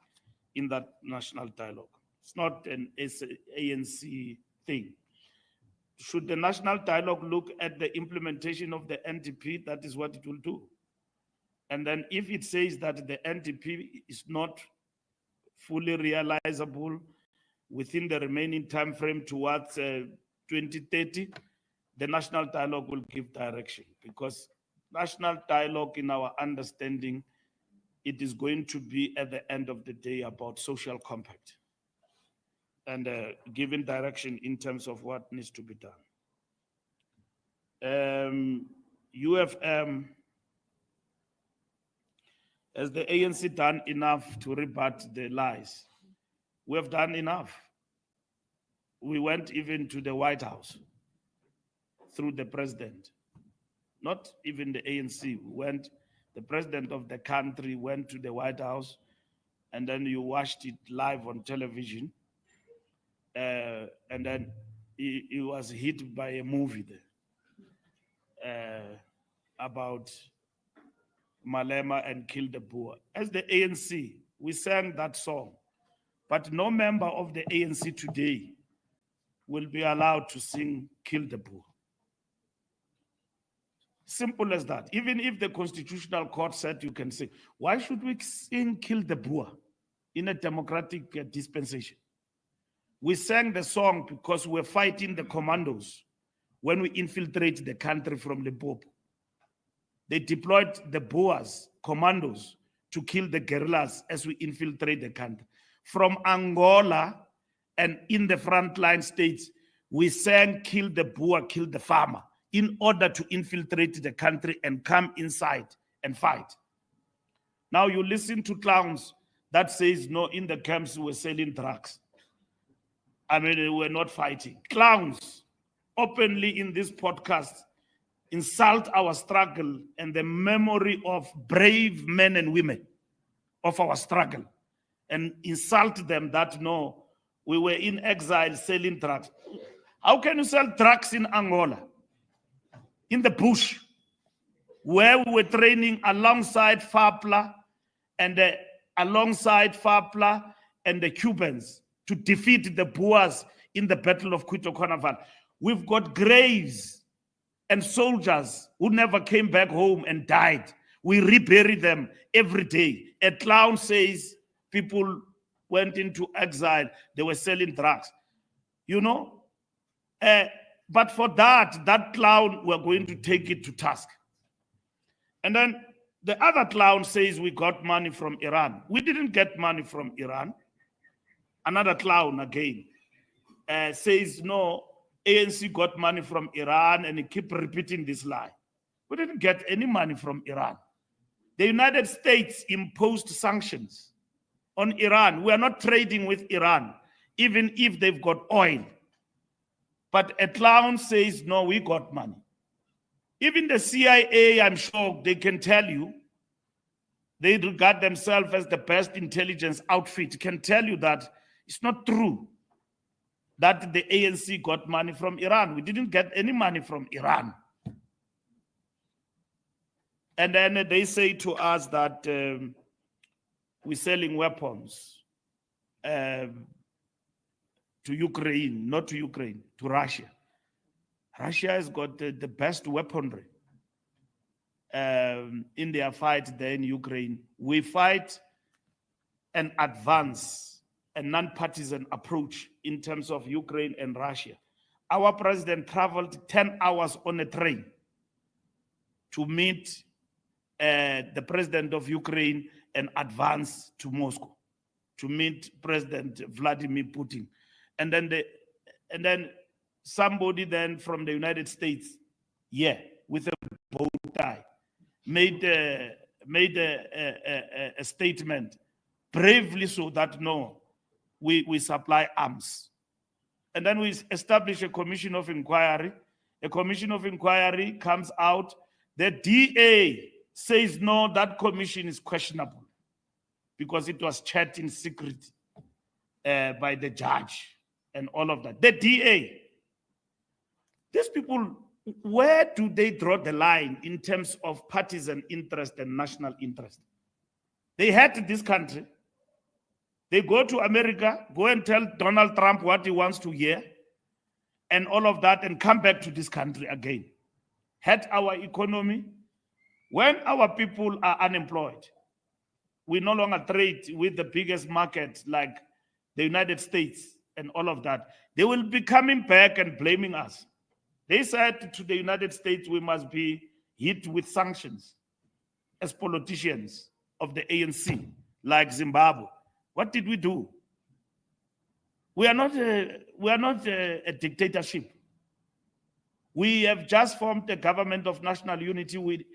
B: in that national dialogue. It's not an ANC thing. Should the national dialogue look at the implementation of the NDP, that is what it will do. And then if it says that the NDP is not fully realizable within the remaining time frame towards 2030, the national dialogue will give direction, because national dialogue, in our understanding, it is going to be at the end of the day about social compact and giving direction in terms of what needs to be done. UFM, has the ANC done enough to rebut the lies? We have done enough. We went even to the White House through the president, not even the ANC. The president of the country went to the White House, and then you watched it live on television. And then he was hit by a movie there about Malema and Kill the Boer. As the ANC, we sang that song, but no member of the ANC today will be allowed to sing Kill the Boer. Simple as that. Even if the Constitutional Court said you can sing, why should we sing Kill the Boer in a democratic dispensation? We sang the song because we're fighting the commandos when we infiltrate the country from Limpopo. They deployed the Boers, commandos, to kill the guerrillas as we infiltrate the country. From Angola and in the frontline states, we sang Kill the Boer, kill the farmer, in order to infiltrate the country and come inside and fight. Now you listen to clowns that says, no, in the camps we're selling drugs. I mean, we're not fighting. Clowns openly in this podcast insult our struggle and the memory of brave men and women of our struggle, and insult them that, no, we were in exile selling drugs. How can you sell drugs in Angola, in the bush, where we were training alongside FAPLA and the Cubans to defeat the Boers in the Battle of Cuito Carnival? We've got graves and soldiers who never came back home and died. We rebury them every day. A clown says people went into exile, they were selling drugs. You know? But for that clown, we're going to take it to task. And then the other clown says we got money from Iran. We didn't get money from Iran. Another clown again says, no, ANC got money from Iran, and he keep repeating this lie. We didn't get any money from Iran. The United States imposed sanctions on Iran. We are not trading with Iran, even if they've got oil. But a clown says, no, we got money. Even the CIA, I'm sure they can tell you, they regard themselves as the best intelligence outfit, can tell you that it's not true that the ANC got money from Iran. We didn't get any money from Iran. And then they say to us that we're selling weapons to Ukraine, not to Ukraine, to Russia. Russia has got the best weaponry. in their fight there in Ukraine. We fight and advance a non-partisan approach in terms of Ukraine and Russia. Our president traveled 10 hours on a train to meet the president of Ukraine and advance to Moscow to meet President Vladimir Putin. And then somebody then from the United States, with a bow tie, made a statement, bravely so, that no, we supply arms. And then we establish a commission of inquiry. A commission of inquiry comes out. The DA says, no, that commission is questionable because it was checked in secret by the judge and all of that. The DA, these people, where do they draw the line in terms of partisan interest and national interest? They hate this country. They go to America, go and tell Donald Trump what he wants to hear and all of that, and come back to this country again. Hate our economy. When our people are unemployed, we no longer trade with the biggest market like the United States and all of that. They will be coming back and blaming us. They said to the United States, we must be hit with sanctions as politicians of the ANC, like Zimbabwe. What did we do? We are not a dictatorship. We have just formed a government of national unity. We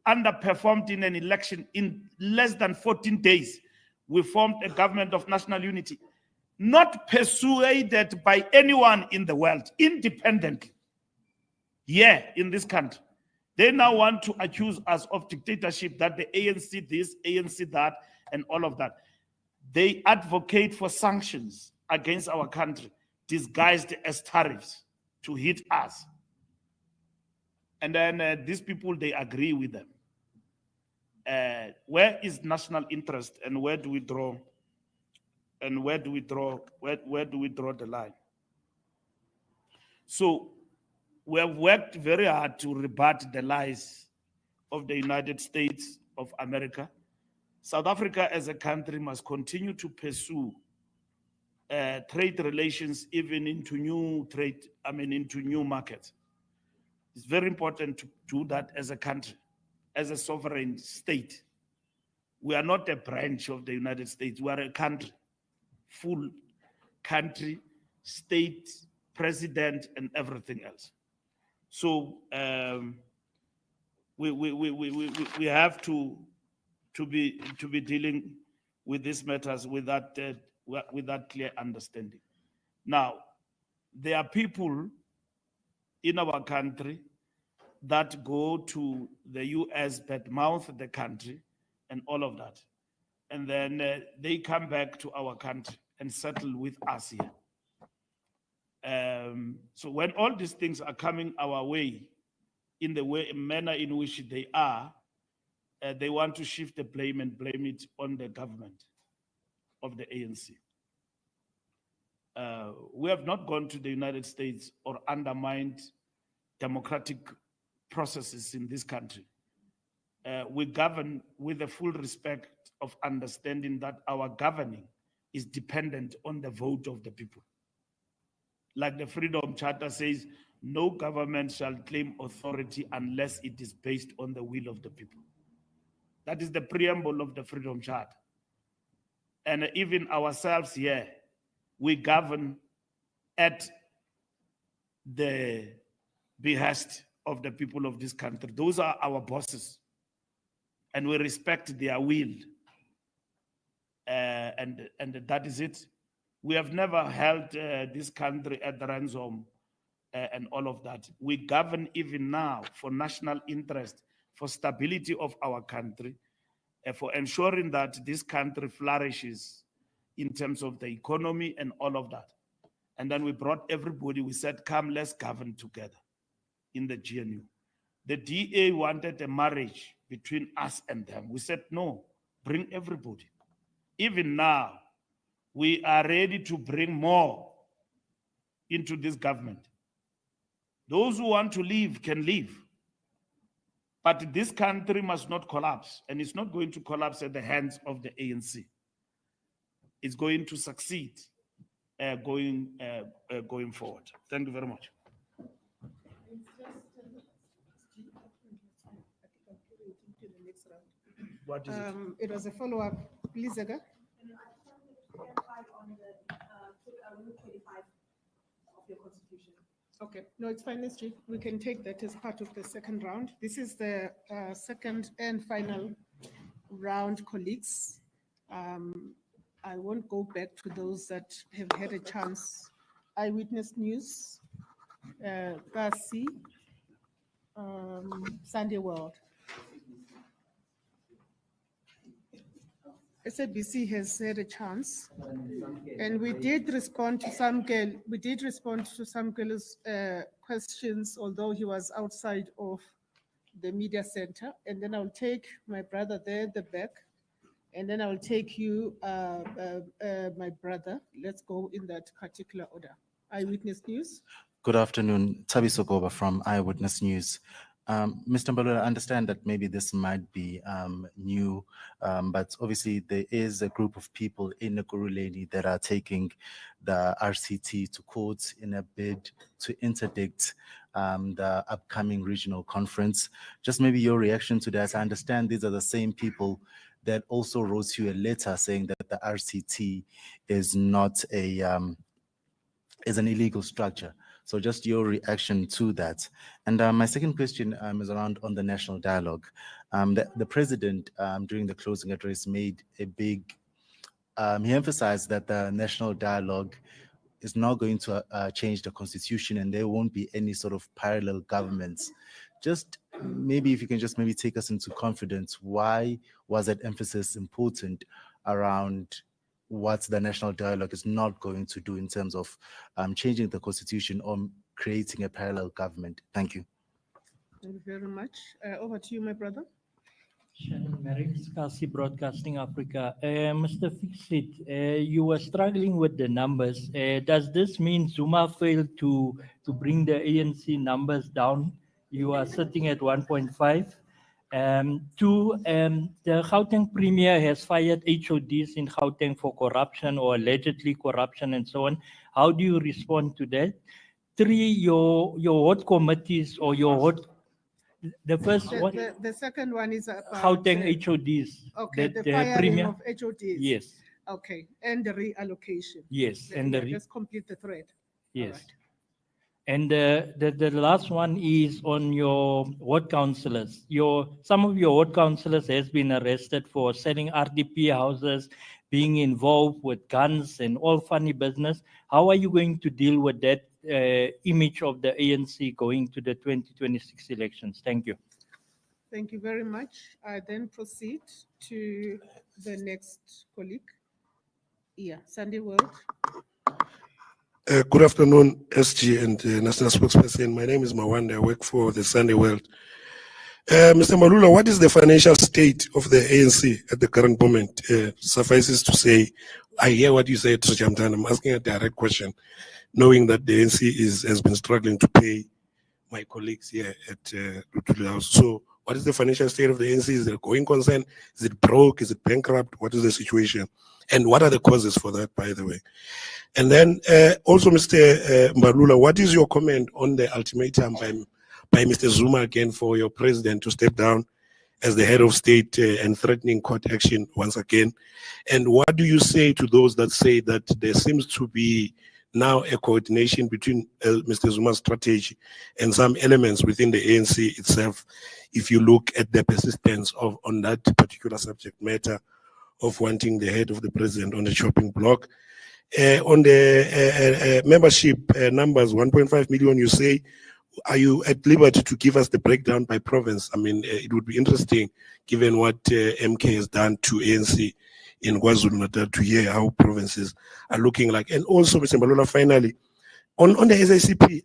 B: underperformed in an election in less than 14 days. We formed a government of national unity, not persuaded by anyone in the world, independently. In this country. They now want to accuse us of dictatorship, that the ANC this, ANC that, and all of that. They advocate for sanctions against our country, disguised as tariffs to hit us. And then these people, they agree with them. Where is national interest, and where do we draw? And where do we draw the line? So we have worked very hard to rebut the lies of the United States of America. South Africa as a country must continue to pursue trade relations even into new markets. It's very important to do that as a country, as a sovereign state. We are not a branch of the United States. We are a country, full country, state, president, and everything else. So we have to be dealing with these matters with that clear understanding. Now, there are people in our country that go to the US, badmouth the country and all of that. And then they come back to our country and settle with us here. So when all these things are coming our way, in the manner in which they are, they want to shift the blame and blame it on the government of the ANC. We have not gone to the United States or undermined democratic processes in this country. We govern with the full respect of understanding that our governing is dependent on the vote of the people. Like the Freedom Charter says, no government shall claim authority unless it is based on the will of the people. That is the preamble of the Freedom Charter. And even ourselves here, we govern at the behest of the people of this country. Those are our bosses, and we respect their will. And that is it. We have never held this country at ransom and all of that. We govern even now for national interest, for stability of our country, for ensuring that this country flourishes in terms of the economy and all of that. And then we brought everybody, we said, come, let's govern together in the GNU. The DA wanted a marriage between us and them. We said, no, bring everybody. Even now, we are ready to bring more into this government. Those who want to leave can leave. But this country must not collapse, and it's not going to collapse at the hands of the ANC. It's going to succeed going forward. Thank you very much. What is it?
A: It was a follow-up. Please, Aga. Okay, no, it's fine, SG. We can take that as part of the second round. This is the second and final round, colleagues. I won't go back to those that have had a chance. Eyewitness News, Kasi, Sunday World. SABC has had a chance, and we did respond to Samkel's questions, although he was outside of the media center. And then I'll take my brother there at the back, and then I'll take you, my brother. Let's go in that particular order. Eyewitness News.
J: Good afternoon, Tabiso Goba from Eyewitness News. Mr. Mbalula, I understand that maybe this might be new, but obviously there is a group of people in Ekurhuleni that are taking the RCT to court in a bid to interdict the upcoming regional conference. Just maybe your reaction to that. I understand these are the same people that also wrote you a letter saying that the RCT is not is an illegal structure. So just your reaction to that. And my second question is around on the national dialogue. The president during the closing address made a big, he emphasized that the national dialogue is not going to change the constitution and there won't be any sort of parallel governments. Just maybe if you can just maybe take us into confidence, why was that emphasis important around what the national dialogue is not going to do in terms of changing the constitution or creating a parallel government? Thank you.
A: Thank you very much. Over to you, my brother.
K: Shannon Merrick, Kasi Broadcasting Africa. Mr. Fixit, you were struggling with the numbers. Does this mean Zuma failed to bring the ANC numbers down? You are sitting at 1.5. Two, the Gauteng Premier has fired HODs in Gauteng for corruption or allegedly corruption and so on. How do you respond to that? Three, your hot committees or your hot, the first one,
A: The second one is about
K: Gauteng HODs.
A: okay,
K: that
A: the firing of HODs.
K: Yes,
A: Okay, and the reallocation.
K: yes, and the
A: Let's complete the thread.
K: yes.
A: right.
K: And the last one is on your ward councillors. Some of your ward councillors has been arrested for selling RDP houses, being involved with guns and all funny business. How are you going to deal with that image of the ANC going to the 2026 elections? Thank you.
A: Thank you very much. I then proceed to the next colleague. Yeah, Sunday World.
L: Good afternoon, SG and National Spokesperson. My name is Mawanda. I work for the Sunday World. Mr. Mbalula, what is the financial state of the ANC at the current moment? Suffices to say, I hear what you said, Jamdan. I'm asking a direct question, knowing that the ANC has been struggling to pay my colleagues here at the House. So, what is the financial state of the ANC? Is it a going concern? Is it broke? Is it bankrupt? What is the situation? And what are the causes for that, by the way? And then also, Mr. Mbalula, what is your comment on the ultimatum by Mr. Zuma again for your president to step down as the head of state and threatening court action once again? And what do you say to those that say that there seems to be now a coordination between Mr. Zuma's strategy and some elements within the ANC itself, if you look at the persistence on that particular subject matter of wanting the head of the president on the chopping block? On the membership numbers, 1.5 million, you say, are you at liberty to give us the breakdown by province? I mean, it would be interesting, given what MK has done to ANC in KwaZulu-Natal, to hear how provinces are looking like. And also, Mr. Mbalula, finally, on the SACP,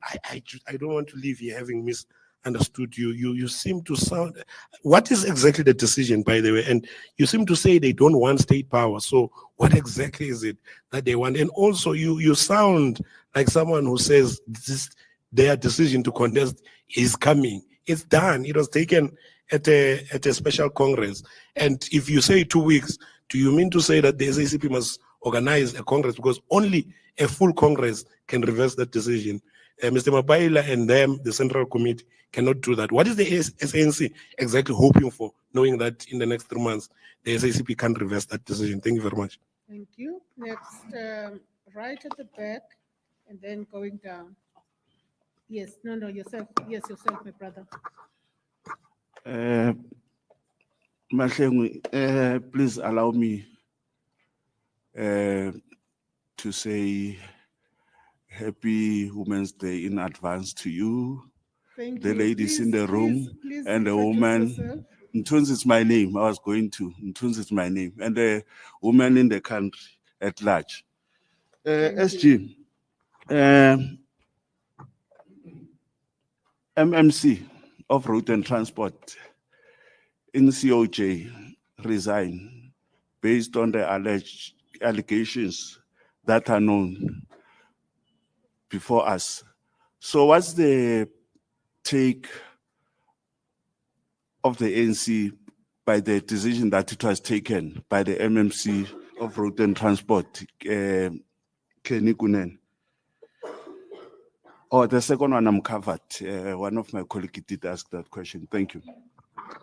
L: I don't want to leave here having misunderstood you. You seem to sound, what is exactly the decision, by the way? And you seem to say they don't want state power. So what exactly is it that they want? And also, you sound like someone who says their decision to contest is coming. It's done. It was taken at a special Congress? And if you say 2 weeks, do you mean to say that the SACP must organize a Congress, because only a full Congress can reverse that decision? Mr. Mbalula and them, the Central Committee, cannot do that. What is the ANC exactly hoping for, knowing that in the next 3 months, the SACP can't reverse that decision? Thank you very much.
A: Thank you. Next, right at the back, and then going down. Yes, no, yourself. Yes, yourself, my brother.
M: Mahlengi, please allow me to say Happy Women's Day in advance to you,
A: Thank
M: the
A: you.
M: ladies in the room,
A: Please
M: and the
A: introduce
M: woman.
A: yourself.
M: Ntunzi is my name. I was going to. Ntunzi is my name, and the woman in the country at large.
A: Thank
M: SG, MMC of Road and Transport in COJ resign based on the alleged allegations that are known before us. So what's the take of the ANC by the decision that it was taken by the MMC of Road and Transport, Kenny Kunen? Oh, the second one I'm covered. One of my colleagues did ask that question. Thank you.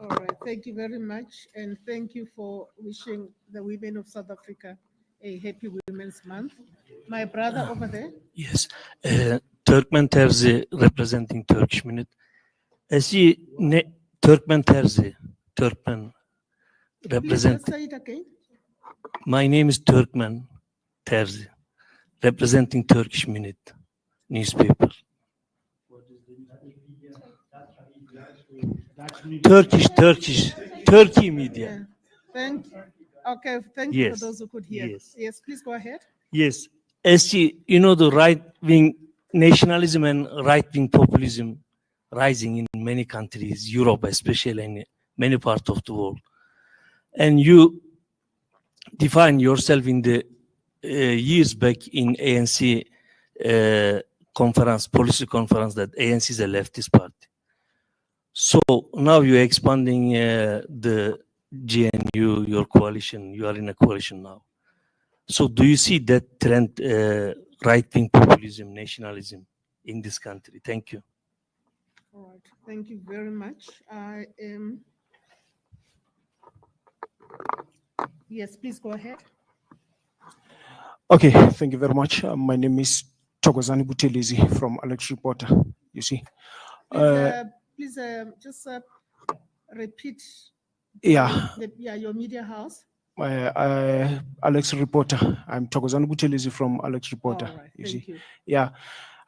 A: All right, thank you very much. And thank you for wishing the women of South Africa a happy Women's Month. My brother over there.
N: Yes, Turkmen Terzi representing Turkish Minute. Turkmen Terzi, Turkmen
A: Please
N: represent.
A: just say it again.
N: My name is Turkmen Terzi, representing Turkish Minute newspaper. Turkey media.
A: Yeah. Thank you. Okay, thank you for
N: Yes,
A: those who could hear.
N: yes.
A: Yes, please go ahead.
N: Yes, SG, you know, the right-wing nationalism and right-wing populism rising in many countries, Europe especially, and many parts of the world. And you define yourself in the years back in ANC conference, policy conference, that ANC is a leftist party. So now you're expanding the GNU, your coalition, you are in a coalition now. So do you see that trend, right-wing populism, nationalism in this country? Thank you.
A: All right, thank you very much. I am. Yes, please go ahead.
O: Okay, thank you very much. My name is Thokozani Buthelezi from Alex Reporter. You see,
A: Please just repeat.
O: Yeah.
A: Your media house.
O: Alex Reporter. I'm Thokozani Buthelezi from Alex Reporter.
A: All right,
O: you
A: thank
O: see,
A: you.
O: yeah,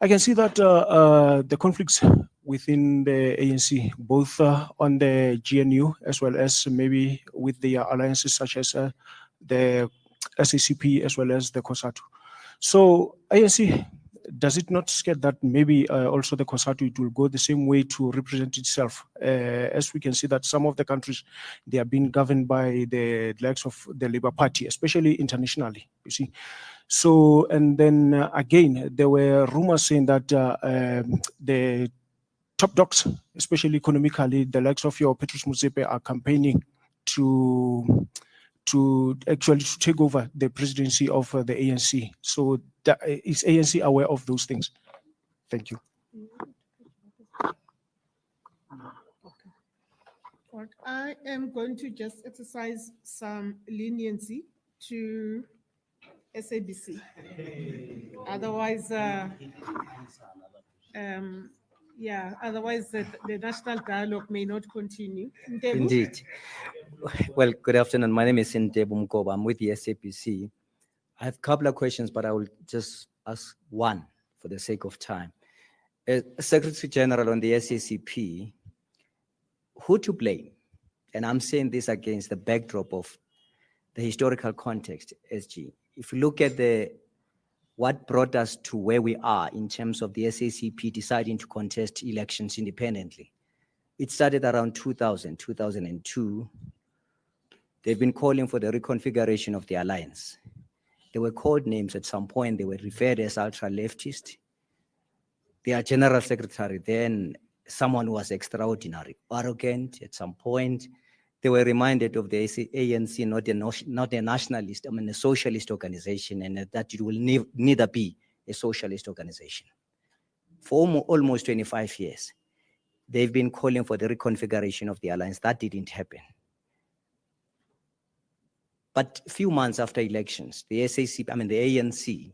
O: I can see that the conflicts within the ANC, both on the GNU as well as maybe with the alliances such as the SACP as well as the COSATU. So ANC, does it not scare that maybe also the COSATU, it will go the same way to represent itself? As we can see that some of the countries, they are being governed by the likes of the Labour Party, especially internationally, you see. So, and then again, there were rumors saying that the top dogs, especially economically, the likes of your Petrus Motsepe are campaigning to actually to take over the presidency of the ANC. So is ANC aware of those things? Thank you.
A: But I am going to just exercise some leniency to SABC. Otherwise, otherwise the national dialogue may not continue. Ntebu?
P: Indeed. Well, good afternoon. My name is Ntebu Mkoba. I'm with the SAPC. I have a couple of questions, but I will just ask one for the sake of time. As Secretary General on the SACP, who to blame? And I'm saying this against the backdrop of the historical context, SG. If you look at what brought us to where we are in terms of the SACP deciding to contest elections independently, it started around 2000, 2002. They've been calling for the reconfiguration of the alliance. They were called names at some point. They were referred as ultra-leftist. Their general secretary then someone who was extraordinary, arrogant at some point. They were reminded of the ANC, not a nationalist, I mean, a socialist organization, and that it will neither be a socialist organization. For almost 25 years, they've been calling for the reconfiguration of the alliance. That didn't happen. But a few months after elections, the SACP, I mean, the ANC,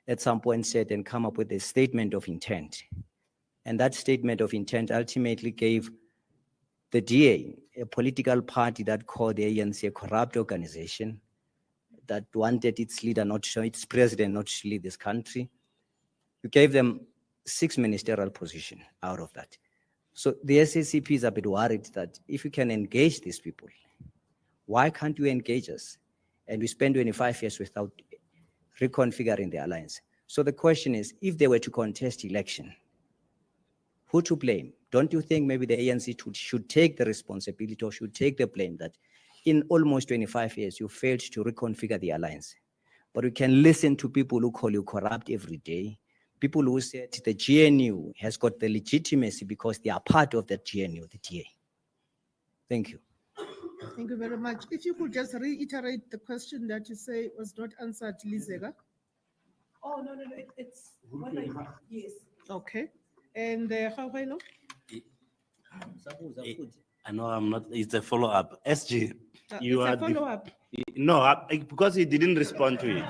P: at some point said and come up with a statement of intent. And that statement of intent ultimately gave the DA, a political party that called the ANC a corrupt organization, that wanted its leader not to, its president not to lead this country. You gave them 6 ministerial positions out of that. So the SACP is a bit worried that if you can engage these people, why can't you engage us? And we spend 25 years without reconfiguring the alliance. So the question is, if they were to contest election, who to blame? Don't you think maybe the ANC should take the responsibility or should take the blame that in almost 25 years, you failed to reconfigure the alliance? But we can listen to people who call you corrupt every day, people who said the GNU has got the legitimacy because they are part of the GNU, the DA. Thank you.
A: Thank you very much. If you could just reiterate the question that you say was not answered, Lizega.
H: Oh, no, it's, yes.
A: Okay. And Kgaugelo?
I: I know I'm not, it's a follow-up. SG, you
A: It's
I: are.
A: a follow-up.
I: No, because he didn't respond to it.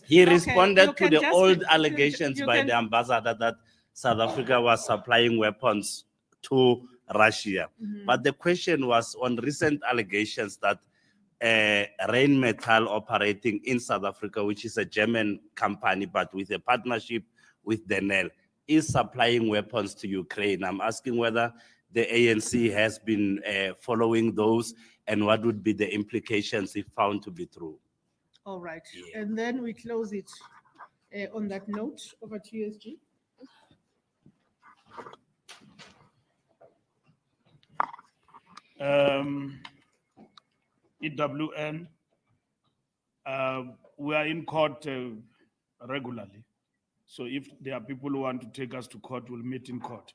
I: He
A: Okay,
I: responded
A: you
I: to
A: can
I: the
A: just-
I: old
A: you-
I: allegations
A: you
I: by
A: can-
I: the ambassador that South Africa was supplying weapons to Russia.
A: Mhm.
I: But the question was on recent allegations that Rheinmetall operating in South Africa, which is a German company, but with a partnership with the NEL, is supplying weapons to Ukraine. I'm asking whether the ANC has been following those and what would be the implications if found to be true.
A: All right. And then we close it on that note. Over to you, SG.
B: EWN, we are in court regularly. So if there are people who want to take us to court, we'll meet in court.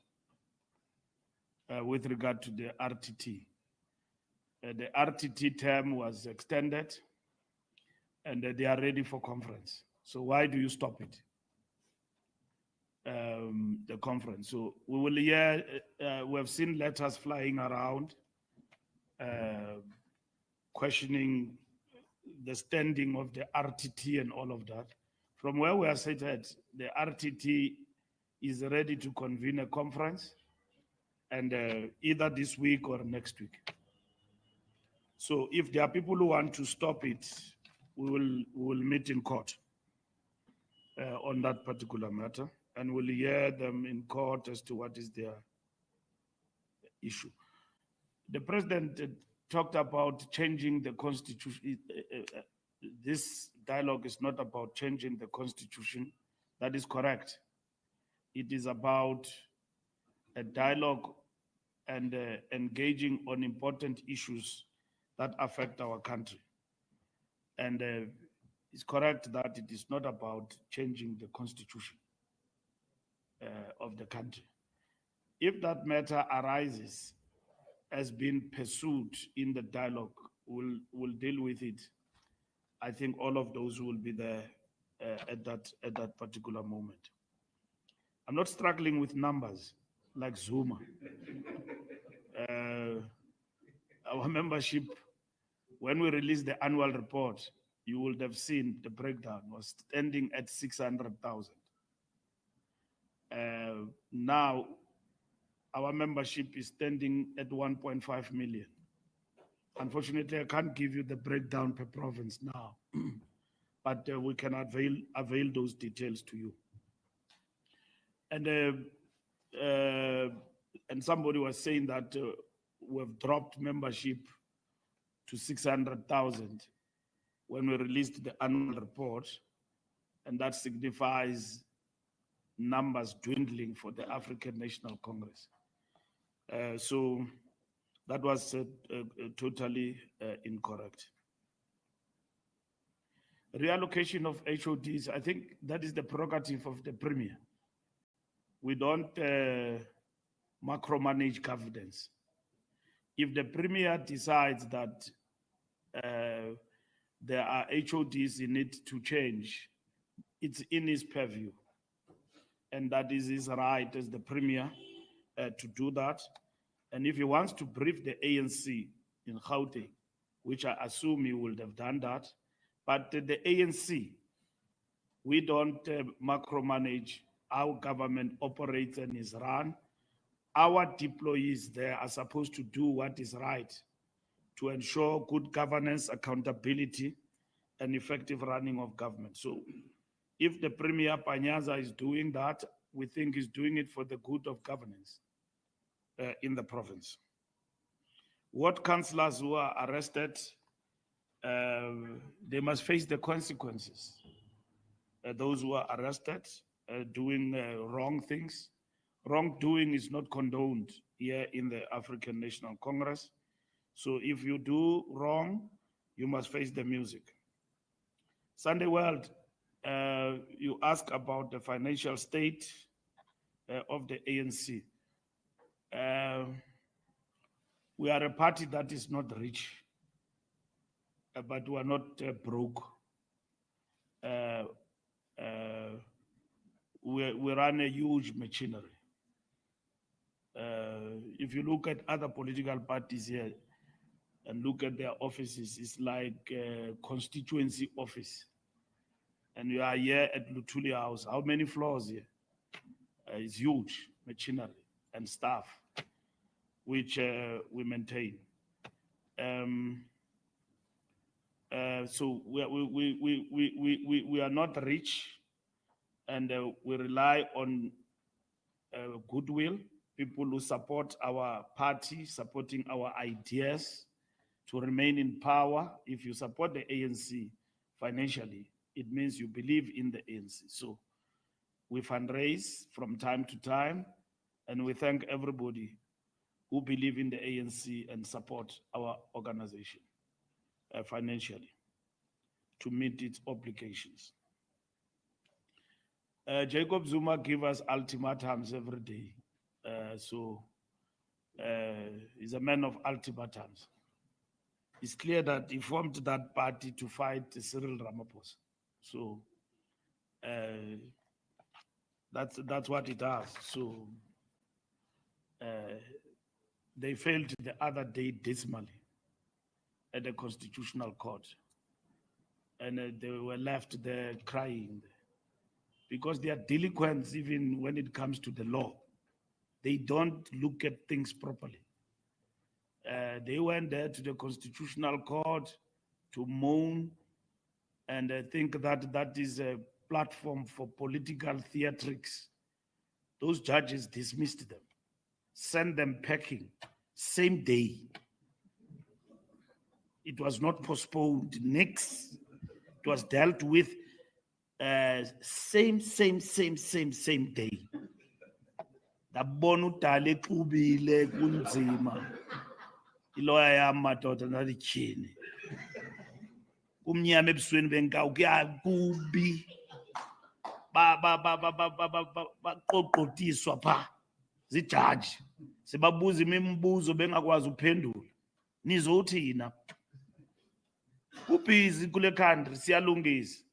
B: With regard to the RTT. The RTT term was extended and they are ready for conference. So why do you stop it? The conference. So we will hear, we have seen letters flying around questioning the standing of the RTT and all of that. From where we are seated, the RTT is ready to convene a conference and either this week or next week. So if there are people who want to stop it, we will meet in court on that particular matter, and we'll hear them in court as to what is their issue. The president talked about changing the constitution. This dialogue is not about changing the constitution. That is correct. It is about a dialogue and engaging on important issues that affect our country. And it's correct that it is not about changing the constitution of the country. If that matter arises as being pursued in the dialogue, we'll deal with it. I think all of those will be there at that particular moment. I'm not struggling with numbers like Zuma. Our membership, when we released the annual report, you would have seen the breakdown was standing at 600,000. Now, our membership is standing at 1.5 million. Unfortunately, I can't give you the breakdown per province now, but we can avail those details to you. And somebody was saying that we have dropped membership to 600,000 when we released the annual report, and that signifies numbers dwindling for the African National Congress. So that was totally incorrect. Reallocation of HODs, I think that is the prerogative of the Premier. we don't micromanage governance. If the premier decides that there are HODs in need to change, it's in his purview. And that is his right as the premier to do that. And if he wants to brief the ANC in Gauteng, which I assume he would have done that, but the ANC, we don't micromanage how government operates and is run. Our deployees there are supposed to do what is right to ensure good governance, accountability, and effective running of government. So if the Premier Panyaza is doing that, we think he's doing it for the good of governance in the province. What councillors who are arrested, they must face the consequences. Those who are arrested doing wrong things. Wrongdoing is not condoned here in the African National Congress. So if you do wrong, you must face the music. Sunday World, you ask about the financial state of the ANC. We are a party that is not rich, but we are not broke. We run a huge machinery. If you look at other political parties here and look at their offices, it's like a constituency office. And you are here at Luthuli House. How many floors here? It's huge machinery and staff, which we maintain. So we are not rich, and we rely on goodwill, people who support our party, supporting our ideas to remain in power. If you support the ANC financially, it means you believe in the ANC. So we fundraise from time to time, and we thank everybody who believe in the ANC and support our organization financially to meet its obligations. Jacob Zuma give us ultimatums every day. He's a man of ultimatums. It's clear that he formed that party to fight Cyril Ramaphosa. So that's what it does. So they failed the other day dismally at the Constitutional Court. And they were left there crying because they are delinquents even when it comes to the law. They don't look at things properly. They went there to the Constitutional Court to moan and think that that is a platform for political theatrics. Those judges dismissed them, sent them packing, same day. It was not postponed, next. It was dealt with same day. The bonu tale kubile kunzima. Iloya ya madoda nalichini. Kumnyama ebusweni benkawu kuyakubi. Baqoqotiswa pha zijaji. Sibabuza imibuzo bengakwazi uphendula. Nizothina. Busy kule country siyalungisa.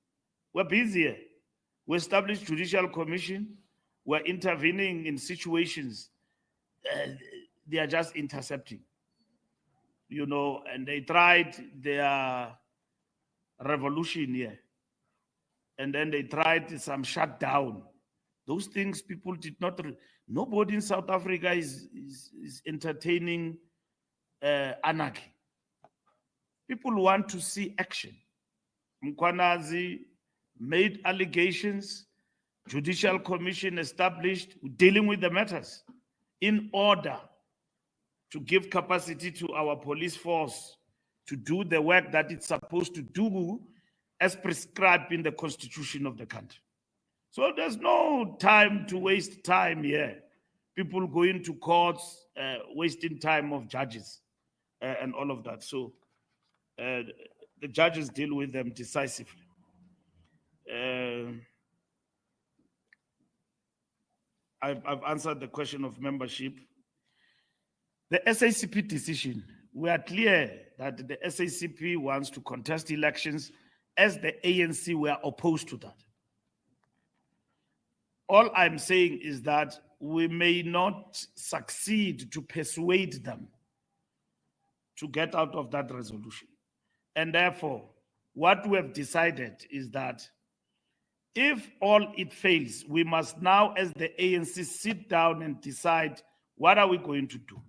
B: We're busy here. We established judicial commission. We're intervening in situations. They are just intercepting, you know, and they tried their revolution here. And then they tried some shutdown. Those things people did not, nobody in South Africa is entertaining anarchy. People want to see action. Mkwanazi made allegations, judicial commission established, dealing with the matters in order to give capacity to our police force to do the work that it's supposed to do as prescribed in the constitution of the country. So there's no time to waste time here. People going to courts, wasting time of judges and all of that. So the judges deal with them decisively. I've answered the question of membership. The SACP decision, we are clear that the SACP wants to contest elections, as the ANC were opposed to that. All I'm saying is that we may not succeed to persuade them to get out of that resolution. And therefore, what we have decided is that if all it fails, we must now, as the ANC, sit down and decide what are we going to do,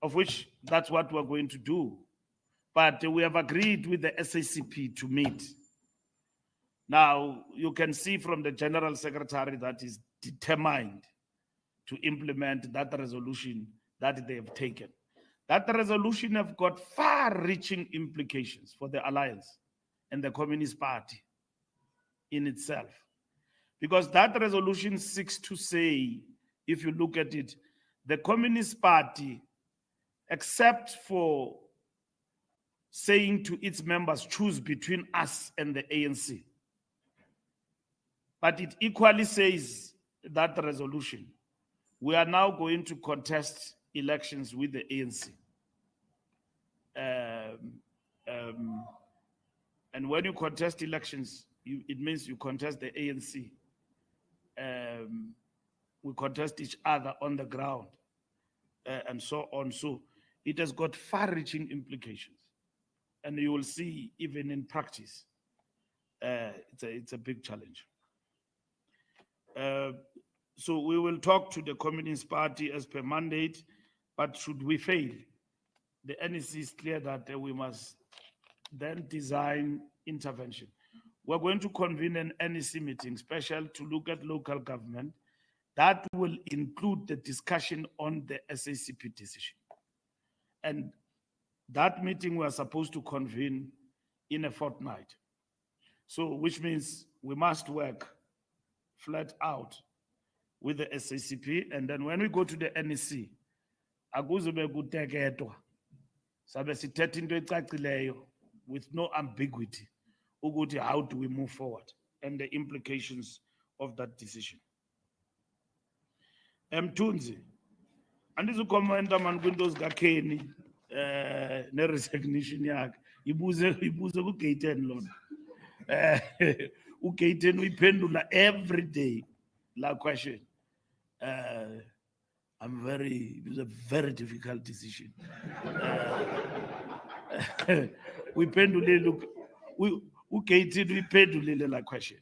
B: of which that's what we're going to do. But we have agreed with the SACP to meet. Now, you can see from the General Secretary that is determined to implement that resolution that they have taken. That resolution have got far-reaching implications for the alliance and the Communist Party in itself. Because that resolution seeks to say, if you look at it, the Communist Party, except for saying to its members, choose between us and the ANC. But it equally says that resolution, we are now going to contest elections with the ANC. And when you contest elections, it means you contest the ANC. We contest each other on the ground and so on. So it has got far-reaching implications. And you will see even in practice, it's a big challenge. So we will talk to the Communist Party as per mandate, but should we fail, the NEC is clear that we must then design intervention. We're going to convene an NEC meeting special to look at local government. That will include the discussion on the SACP decision. And that meeting we're supposed to convene in a fortnight. So, which means we must work flat out with the SACP, and then when we go to the NEC, akuzobe kuteketwa. Sabe sithetha into ecacileyo with no ambiguity ukuthi how do we move forward and the implications of that decision. Mthunzi, andizukomenta man kwinto zikaKhenny ne-resignation yakhe. Ibuze ku-Gayton lona. U-Gayton uyiphendula every day la question. It was a very difficult decision. U-Gayton uyiphendulile la question.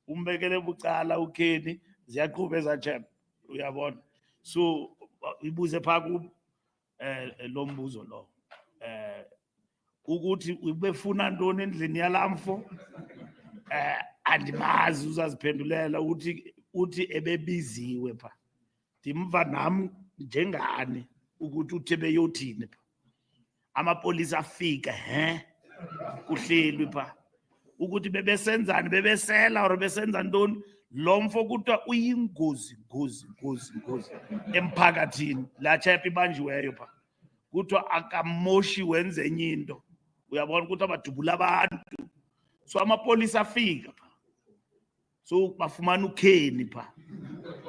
B: Umbekele bucala uKhenny ziyaqhubeka ezajab uyabona. So ibuze pha ku lo mbuzo lo. Ukuthi ubefuna ntoni endlini yalamfo andimazi uzaziphendulela uthi ebebiziwe pha. Ndimva nam njengani ukuthi uthe beyothini pha. Amapolisa afika kuhlelwi pha. Ukuthi bebesenzani bebesela or besenza ntoni. Lo mfo kuthiwa uyingozi emphakathini. La chap ibanjiweyo pha. Kuthiwa akamoshi wenze enye into. Uyabona ukuthi abadubula abantu. So amapolisa afika pha. So bafumana uKhenny pha.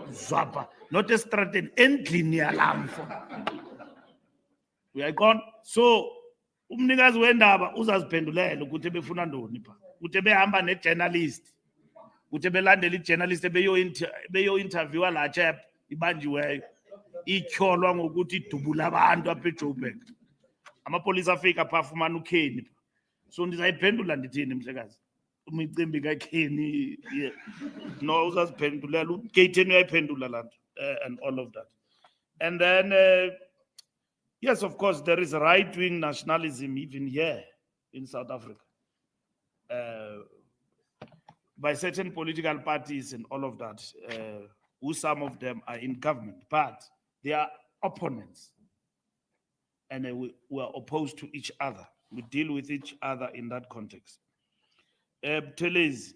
B: Zwapha not estrateni endlini yalamfo. Uyayiqonda? So umnikazi wendaba uzaziphendulela ukuthi befuna ntoni pha. Ukuthi behamba ne-journalist. Ukuthi belandela i-journalist beyo-interviewa la chap ibanjiweyo. Ityholwa ngokuthi idubula abantu apha eJoburg. Amapolisa afika pha afumana uKhenny pha. So ndizayiphendula ndithini mhlekazi? Umicimbi kaKhenny no uzaziphendulela uGayton uyayiphendula la nto and all of that. And then yes, of course there is right-wing nationalism even here in South Africa. By certain political parties and all of that, who some of them are in government, but they are opponents and we are opposed to each other. We deal with each other in that context. Buthelezi,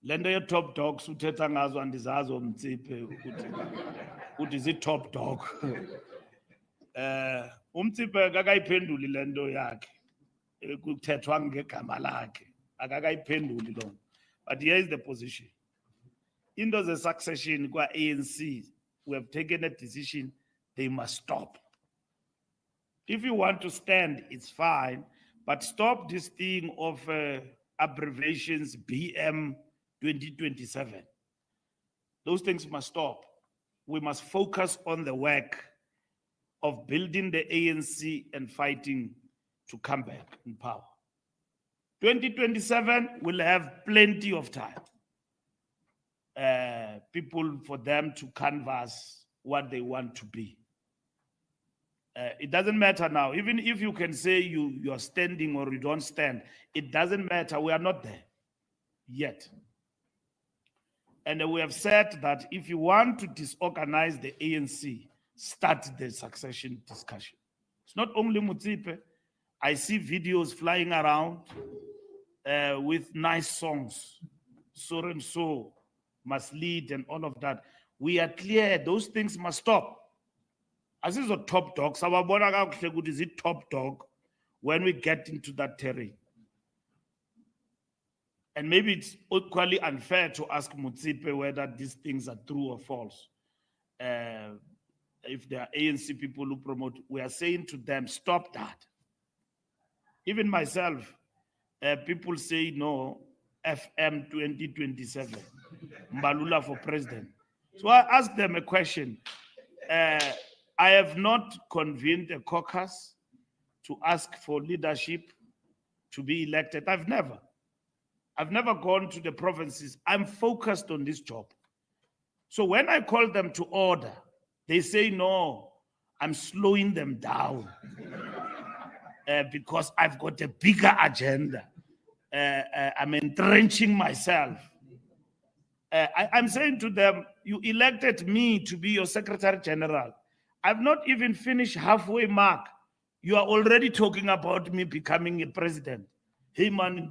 B: lento ye top dogs uthetha ngazo andizazi uMtsipe ukuthi is it top dog. uMtsipe akakayiphenduli lento yakhe kuthethwa ngegama lakhe akakayiphenduli lo. But here is the position. into the succession kwa ANC, we have taken a decision, they must stop. If you want to stand, it's fine, but stop this thing of abbreviations BM 2027. Those things must stop. We must focus on the work of building the ANC and fighting to come back in power. 2027 will have plenty of time. People for them to canvass what they want to be. It doesn't matter now, even if you can say you're standing or you don't stand, it doesn't matter. We are not there yet. And we have said that if you want to disorganize the ANC, start the succession discussion. It's not only Mutsipe. I see videos flying around with nice songs. So and so must lead and all of that. We are clear, those things must stop. As is a top dog, is it top dog when we get into that terrain? And maybe it's equally unfair to ask Mutsipe whether these things are true or false. If there are ANC people who promote, we are saying to them, stop that. Even myself, people say no, FM 2027, Mbalula for president. So I ask them a question. I have not convened a caucus to ask for leadership to be elected. I've never gone to the provinces. I'm focused on this job. So when I call them to order, they say, no, I'm slowing them down because I've got a bigger agenda. I'm entrenching myself. I'm saying to them, you elected me to be your Secretary General. I've not even finished halfway mark. You are already talking about me becoming a president. Hey man,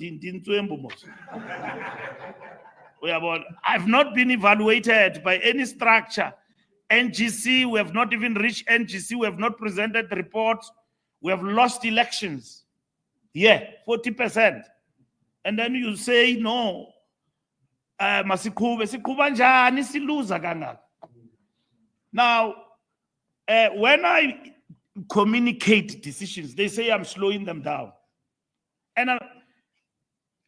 B: I've not been evaluated by any structure. NGC, we have not even reached NGC. We have not presented the report. We have lost elections. Yeah, 40%. And then you say, no, now, when I communicate decisions, they say I'm slowing them down. And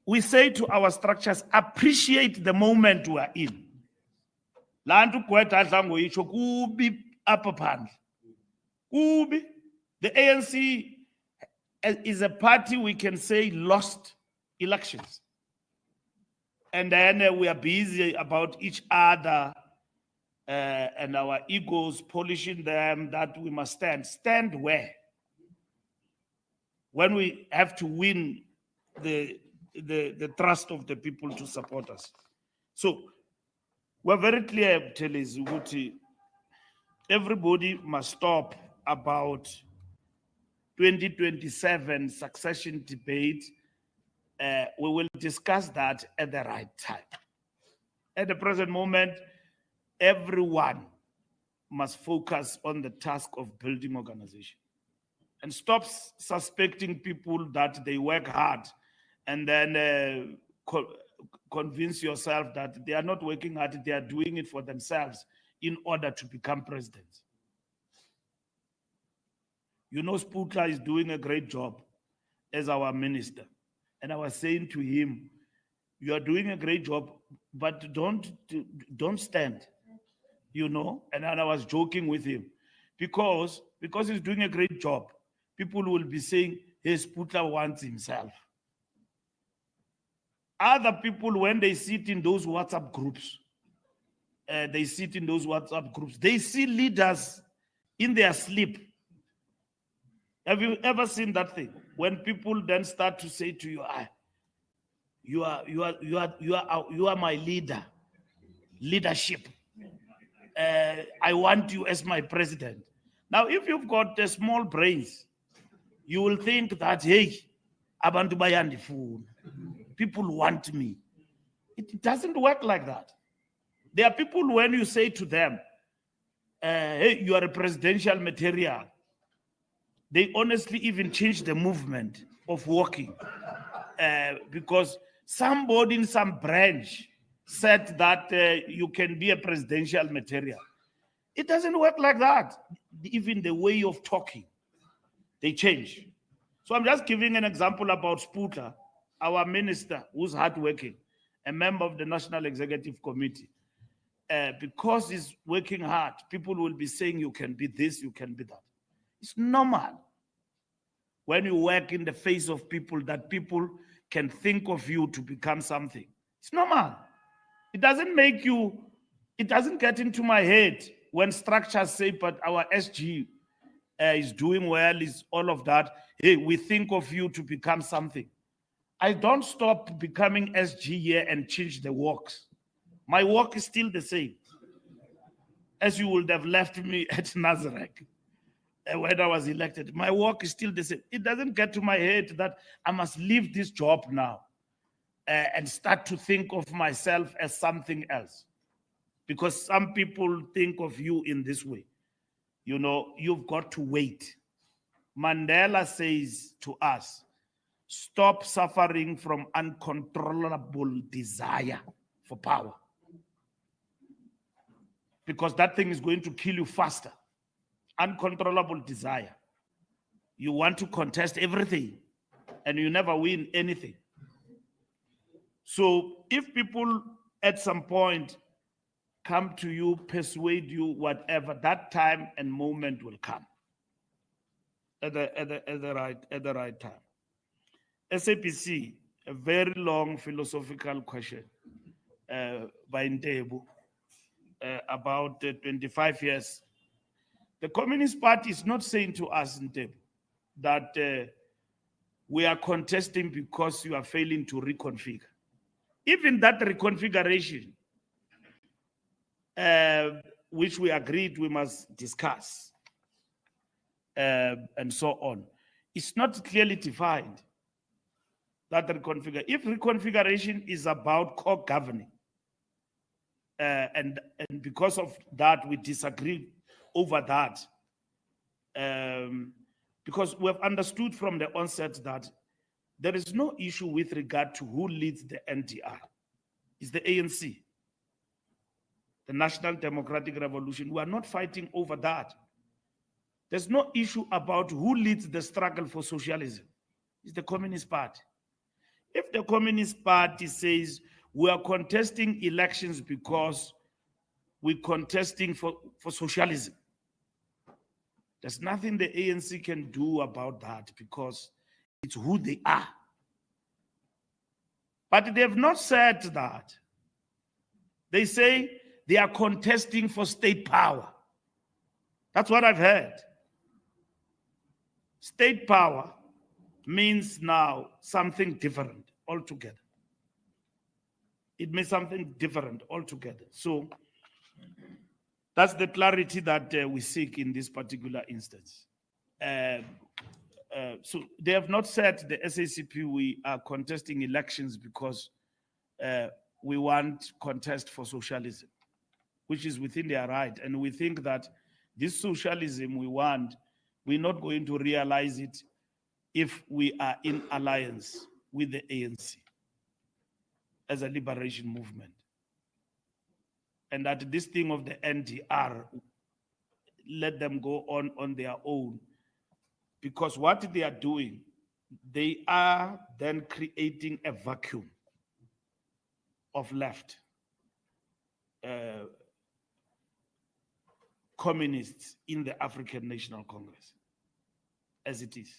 B: we say to our structures, appreciate the moment we are in. The ANC is a party we can say lost elections. And then we are busy about each other and our egos, polishing them, that we must stand. Stand where? When we have to win the trust of the people to support us. So we're very clear, Teles, everybody must stop about 2027 succession debate. We will discuss that at the right time. At the present moment, everyone must focus on the task of building organization and stop suspecting people that they work hard and then convince yourself that they are not working hard, they are doing it for themselves in order to become president. You know, Sputla is doing a great job as our minister. And I was saying to him, you are doing a great job, but don't stand, you know? And I was joking with him because he's doing a great job. People will be saying, hey, Sputla wants himself. Other people, when they sit in those WhatsApp groups, they see leaders in their sleep. Have you ever seen that thing? When people then start to say to you, you are my leader, leadership. I want you as my president. Now, if you've got the small brains, you will think that, hey, abantu bayandifuna. People want me. It doesn't work like that. There are people, when you say to them, hey, you are a presidential material, they honestly even change the movement of walking because somebody in some branch said that you can be a presidential material. It doesn't work like that. Even the way of talking, they change. So I'm just giving an example about Sputler, our minister who's hardworking, a member of the National Executive Committee. Because he's working hard, people will be saying you can be this, you can be that. It's normal when you work in the face of people that people can think of you to become something. It's normal. It doesn't make you, it doesn't get into my head when structures say, but our SG is doing well, is all of that. Hey, we think of you to become something. I don't stop becoming SG here and change the works. My work is still the same. As you would have left me at Nazareth when I was elected, my work is still the same. It doesn't get to my head that I must leave this job now and start to think of myself as something else. Because some people think of you in this way. You know, you've got to wait. Mandela says to us, stop suffering from uncontrollable desire for power. Because that thing is going to kill you faster. Uncontrollable desire. You want to contest everything and you never win anything. So if people at some point come to you, persuade you, whatever, that time and moment will come at the right time. SAPC, a very long philosophical question by Ntebu about 25 years. The Communist Party is not saying to us, Ntebu, that we are contesting because you are failing to reconfigure. Even that reconfiguration, which we agreed we must discuss, and so on, it's not clearly defined. That if reconfiguration is about co-governing, and because of that we disagree over that, because we have understood from the onset that there is no issue with regard to who leads the NDR. It's the ANC, the National Democratic Revolution. We are not fighting over that. There's no issue about who leads the struggle for socialism. It's the Communist Party. If the Communist Party says we are contesting elections because we're contesting for socialism, there's nothing the ANC can do about that because it's who they are. But they have not said that. They say they are contesting for state power. That's what I've heard. State power means now something different altogether. It means something different altogether. So that's the clarity that we seek in this particular instance. So they have not said, the SACP, we are contesting elections because we want contest for socialism, which is within their right. And we think that this socialism we want, we're not going to realize it if we are in alliance with the ANC as a liberation movement. And that this thing of the NDR, let them go on their own. Because what they are doing, they are then creating a vacuum of left communists in the African National Congress, as it is.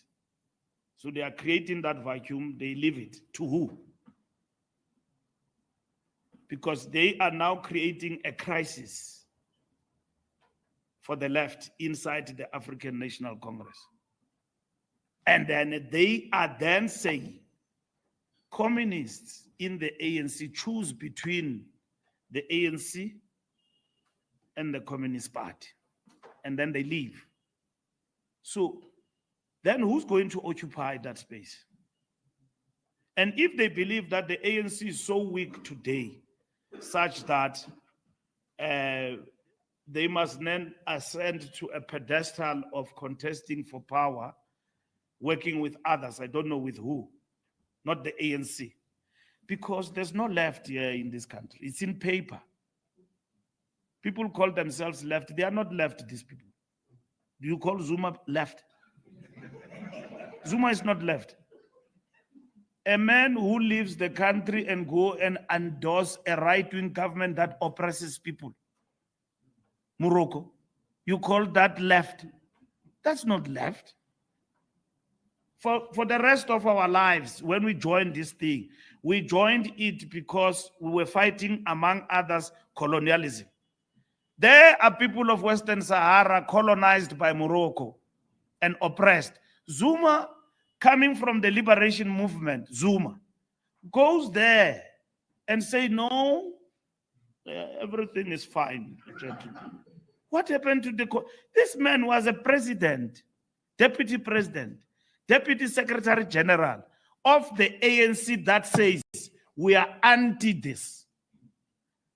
B: So they are creating that vacuum, they leave it to who? Because they are now creating a crisis for the left inside the African National Congress. And then they are then saying, communists in the ANC choose between the ANC and the Communist Party, and then they leave. So then who's going to occupy that space? And if they believe that the ANC is so weak today, such that they must then ascend to a pedestal of contesting for power, working with others, I don't know with who, not the ANC, because there's no left here in this country. It's in paper. People call themselves left. They are not left, these people. Do you call Zuma left? Zuma is not left. A man who leaves the country and go and endorse a right-wing government that oppresses people. Morocco, you call that left? That's not left. For the rest of our lives, when we joined this thing, we joined it because we were fighting, among others, colonialism. There are people of Western Sahara colonized by Morocco and oppressed. Zuma, coming from the liberation movement, Zuma, goes there and say, no, everything is fine, gentlemen. What happened to this man was a president, deputy president, deputy secretary general of the ANC that says we are anti this.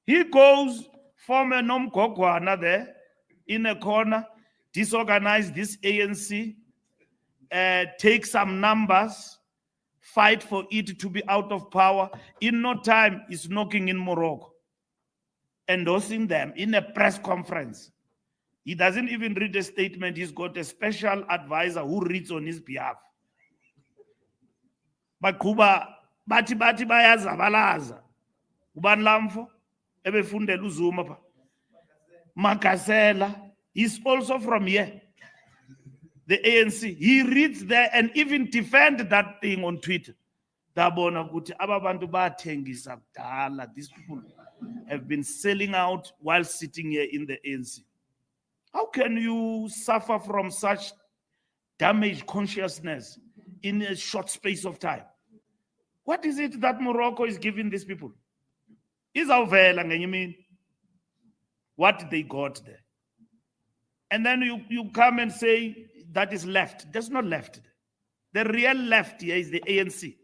B: He goes, form a Nomgogwana there in a corner, disorganize this ANC, take some numbers, fight for it to be out of power. In no time, he's knocking in Morocco, endorsing them in a press conference. He doesn't even read a statement. He's got a special advisor who reads on his behalf. But Kuba, bati bayazabalaza. Uban lamfo, ebefundela uZuma pa. Makasela, he's also from here. The ANC, he reads there and even defend that thing on Twitter. Dabona kuti ababantu bathengisa kudala. These people have been selling out while sitting here in the ANC. How can you suffer from such damaged consciousness in a short space of time? What is it that Morocco is giving these people? Is you mean what they got there? And then you come and say that is left. There's no left there. The real left here is the ANC.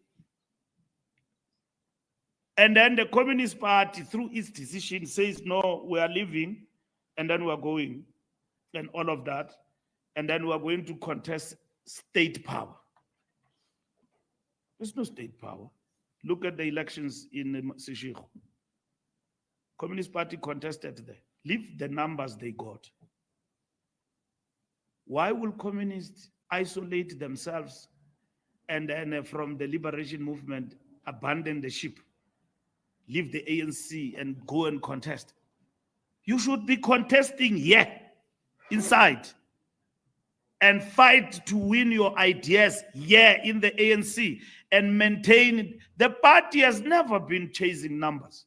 B: And then the Communist Party, through its decision, says, no, we are leaving, and then we are going, and all of that. And then we are going to contest state power. There's no state power. Look at the elections in Seshego. Communist Party contested there. Leave the numbers they got. Why will communists isolate themselves and then from the liberation movement abandon the ship, leave the ANC and go and contest? You should be contesting here, inside, and fight to win your ideas here in the ANC and maintain it. The party has never been chasing numbers.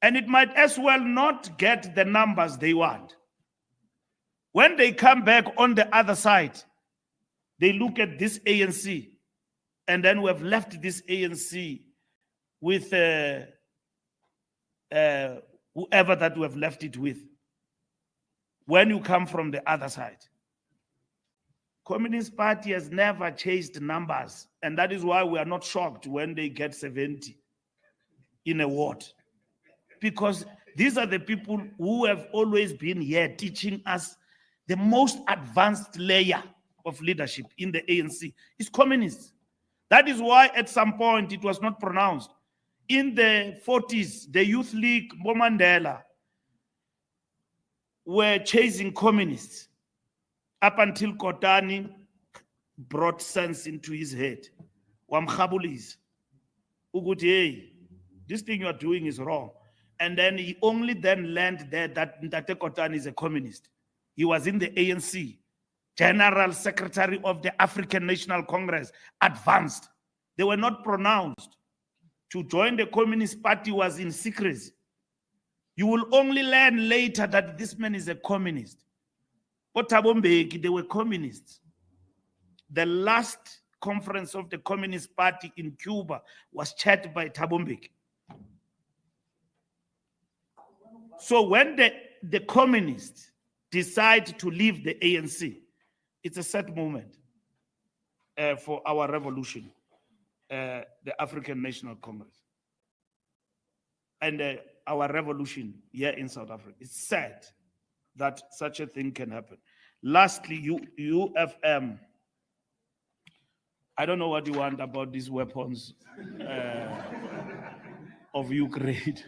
B: And it might as well not get the numbers they want. When they come back on the other side, they look at this ANC, and then we have left this ANC with whoever that we have left it with. When you come from the other side, Communist Party has never chased numbers, and that is why we are not shocked when they get 70 in a ward, because these are the people who have always been here teaching us the most advanced layer of leadership in the ANC is communists. That is why at some point it was not pronounced. In the 40s, the Youth League, Bomandela, were chasing communists up until Kotani brought sense into his head. Wamkhabulis. Uguti, hey, this thing you are doing is wrong. And then he only then learned that Ntate Kotani is a communist. He was in the ANC, General Secretary of the African National Congress, advanced. They were not pronounced. To join the Communist Party was in secrecy. You will only learn later that this man is a communist. But Thabo Mbeki, they were communists. The last conference of the Communist Party in Cuba was chaired by Thabo Mbeki. So when the communists decide to leave the ANC, it's a sad moment for our revolution, the African National Congress, and our revolution here in South Africa. It's sad that such a thing can happen. Lastly, UFM, I don't know what you want about these weapons of Ukraine.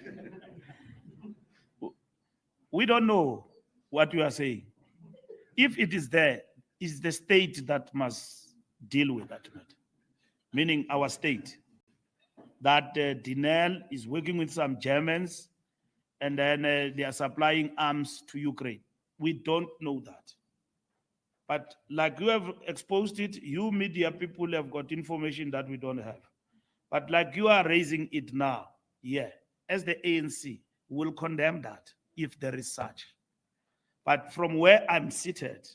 B: We don't know what you are saying. If it is there, it's the state that must deal with that matter, meaning our state. That Dinel is working with some Germans and then they are supplying arms to Ukraine. We don't know that. But like you have exposed it, you media people have got information that we don't have. But like you are raising it now, yeah, as the ANC, will condemn that if there is such. But from where I'm seated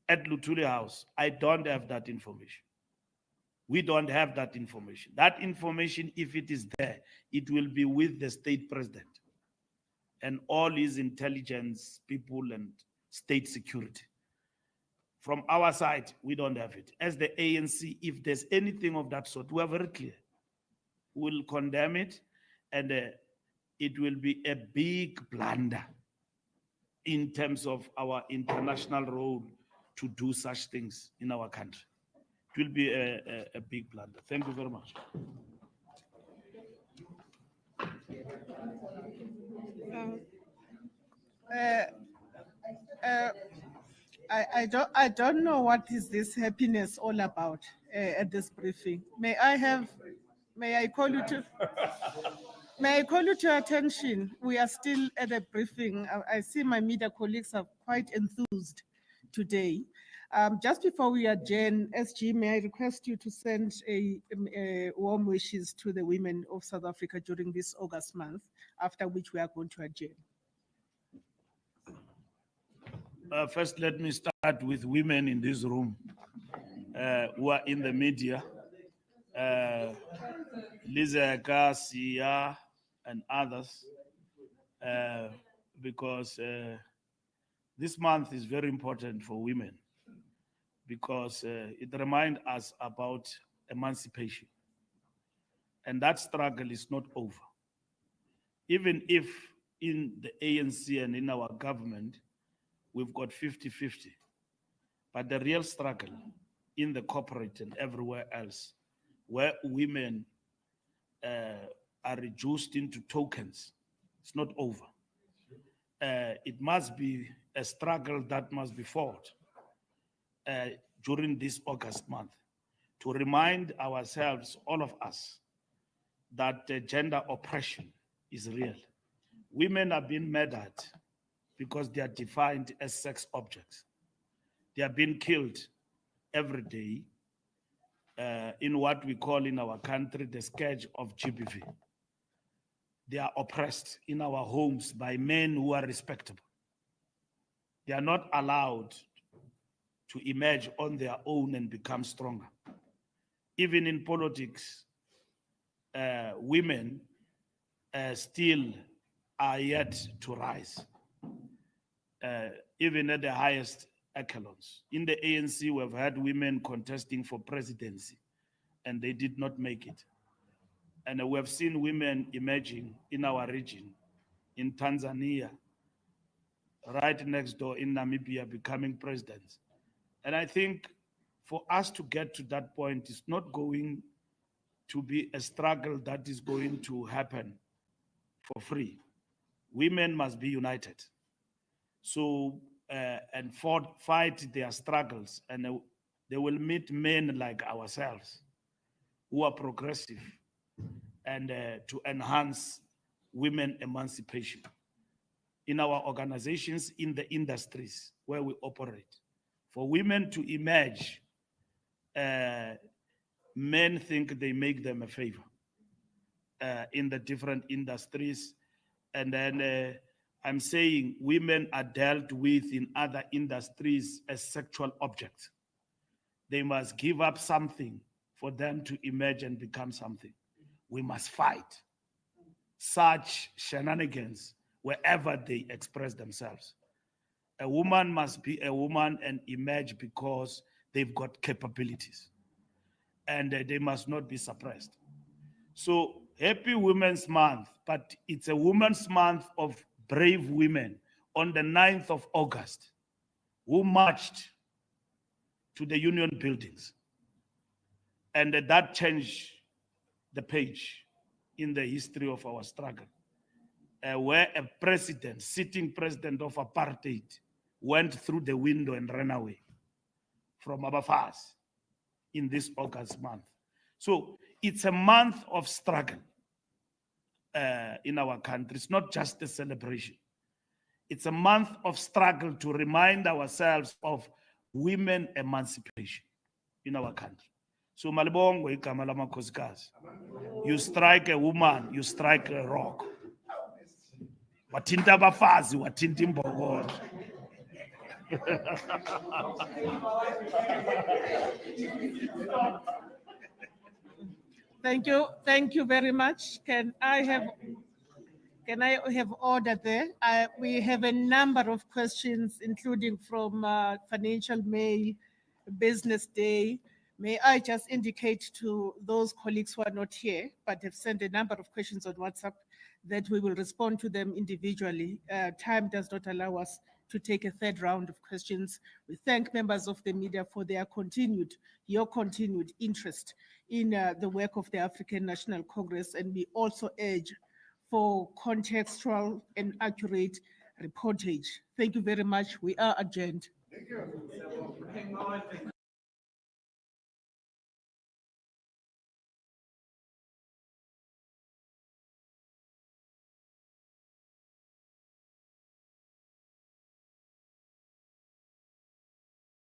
B: at Lutuli House, I don't have that information. We don't have that information. That information, if it is there, it will be with the state president and all his intelligence people and state security. From our side, we don't have it. As the ANC, if there's anything of that sort, we are very clear. We'll condemn it, and it will be a big blunder in terms of our international role to do such things in our country. It will be a big blunder. Thank you very much.
A: I don't know what is this happiness all about at this briefing. May I call you to attention? We are still at a briefing. I see my media colleagues are quite enthused today. Just before we adjourn, SG, may I request you to send a warm wishes to the women of South Africa during this August month, after which we are going to adjourn.
B: First, let me start with women in this room who are in the media. Lizaka, Sia, and others, because this month is very important for women, because it reminds us about emancipation. And that struggle is not over. Even if in the ANC and in our government, we've got 50-50. But the real struggle in the corporate and everywhere else, where women are reduced into tokens, it's not over. It must be a struggle that must be fought during this August month to remind ourselves, all of us, that gender oppression is real. Women are being murdered because they are defined as sex objects. They are being killed every day in what we call in our country the scourge of GBV. They are oppressed in our homes by men who are respectable. They are not allowed to emerge on their own and become stronger. Even in politics, women still are yet to rise, even at the highest echelons. In the ANC, we've had women contesting for presidency, and they did not make it. And we have seen women emerging in our region, in Tanzania, right next door in Namibia, becoming presidents. And I think for us to get to that point, it's not going to be a struggle that is going to happen for free. Women must be united. So, and fight their struggles, and they will meet men like ourselves who are progressive and to enhance women emancipation in our organizations, in the industries where we operate. For women to emerge, men think they make them a favor in the different industries. And then I'm saying women are dealt with in other industries as sexual objects. They must give up something for them to emerge and become something. We must fight such shenanigans wherever they express themselves. A woman must be a woman and emerge because they've got capabilities, and they must not be suppressed. So happy Women's Month, but it's a Women's Month of brave women on the 9th of August who marched to the union buildings And that changed the page in the history of our struggle, where a president, sitting president of apartheid, went through the window and ran away from Abafas in this August month. So it's a month of struggle in our country. It's not just a celebration. It's a month of struggle to remind ourselves of women emancipation in our country. So Malibongo igama lamakhosikazi. You strike a woman, you strike a rock. Wathinta abafazi, wathinta imbongolo.
A: Thank you very much. Can I have order there? We have a number of questions, including from Financial Mail, Business Day. May I just indicate to those colleagues who are not here, but have sent a number of questions on WhatsApp, that we will respond to them individually. Time does not allow us to take a third round of questions. We thank members of the media for your continued interest in the work of the African National Congress, and we also urge for contextual and accurate reportage. Thank you very much. We are adjourned. Thank you.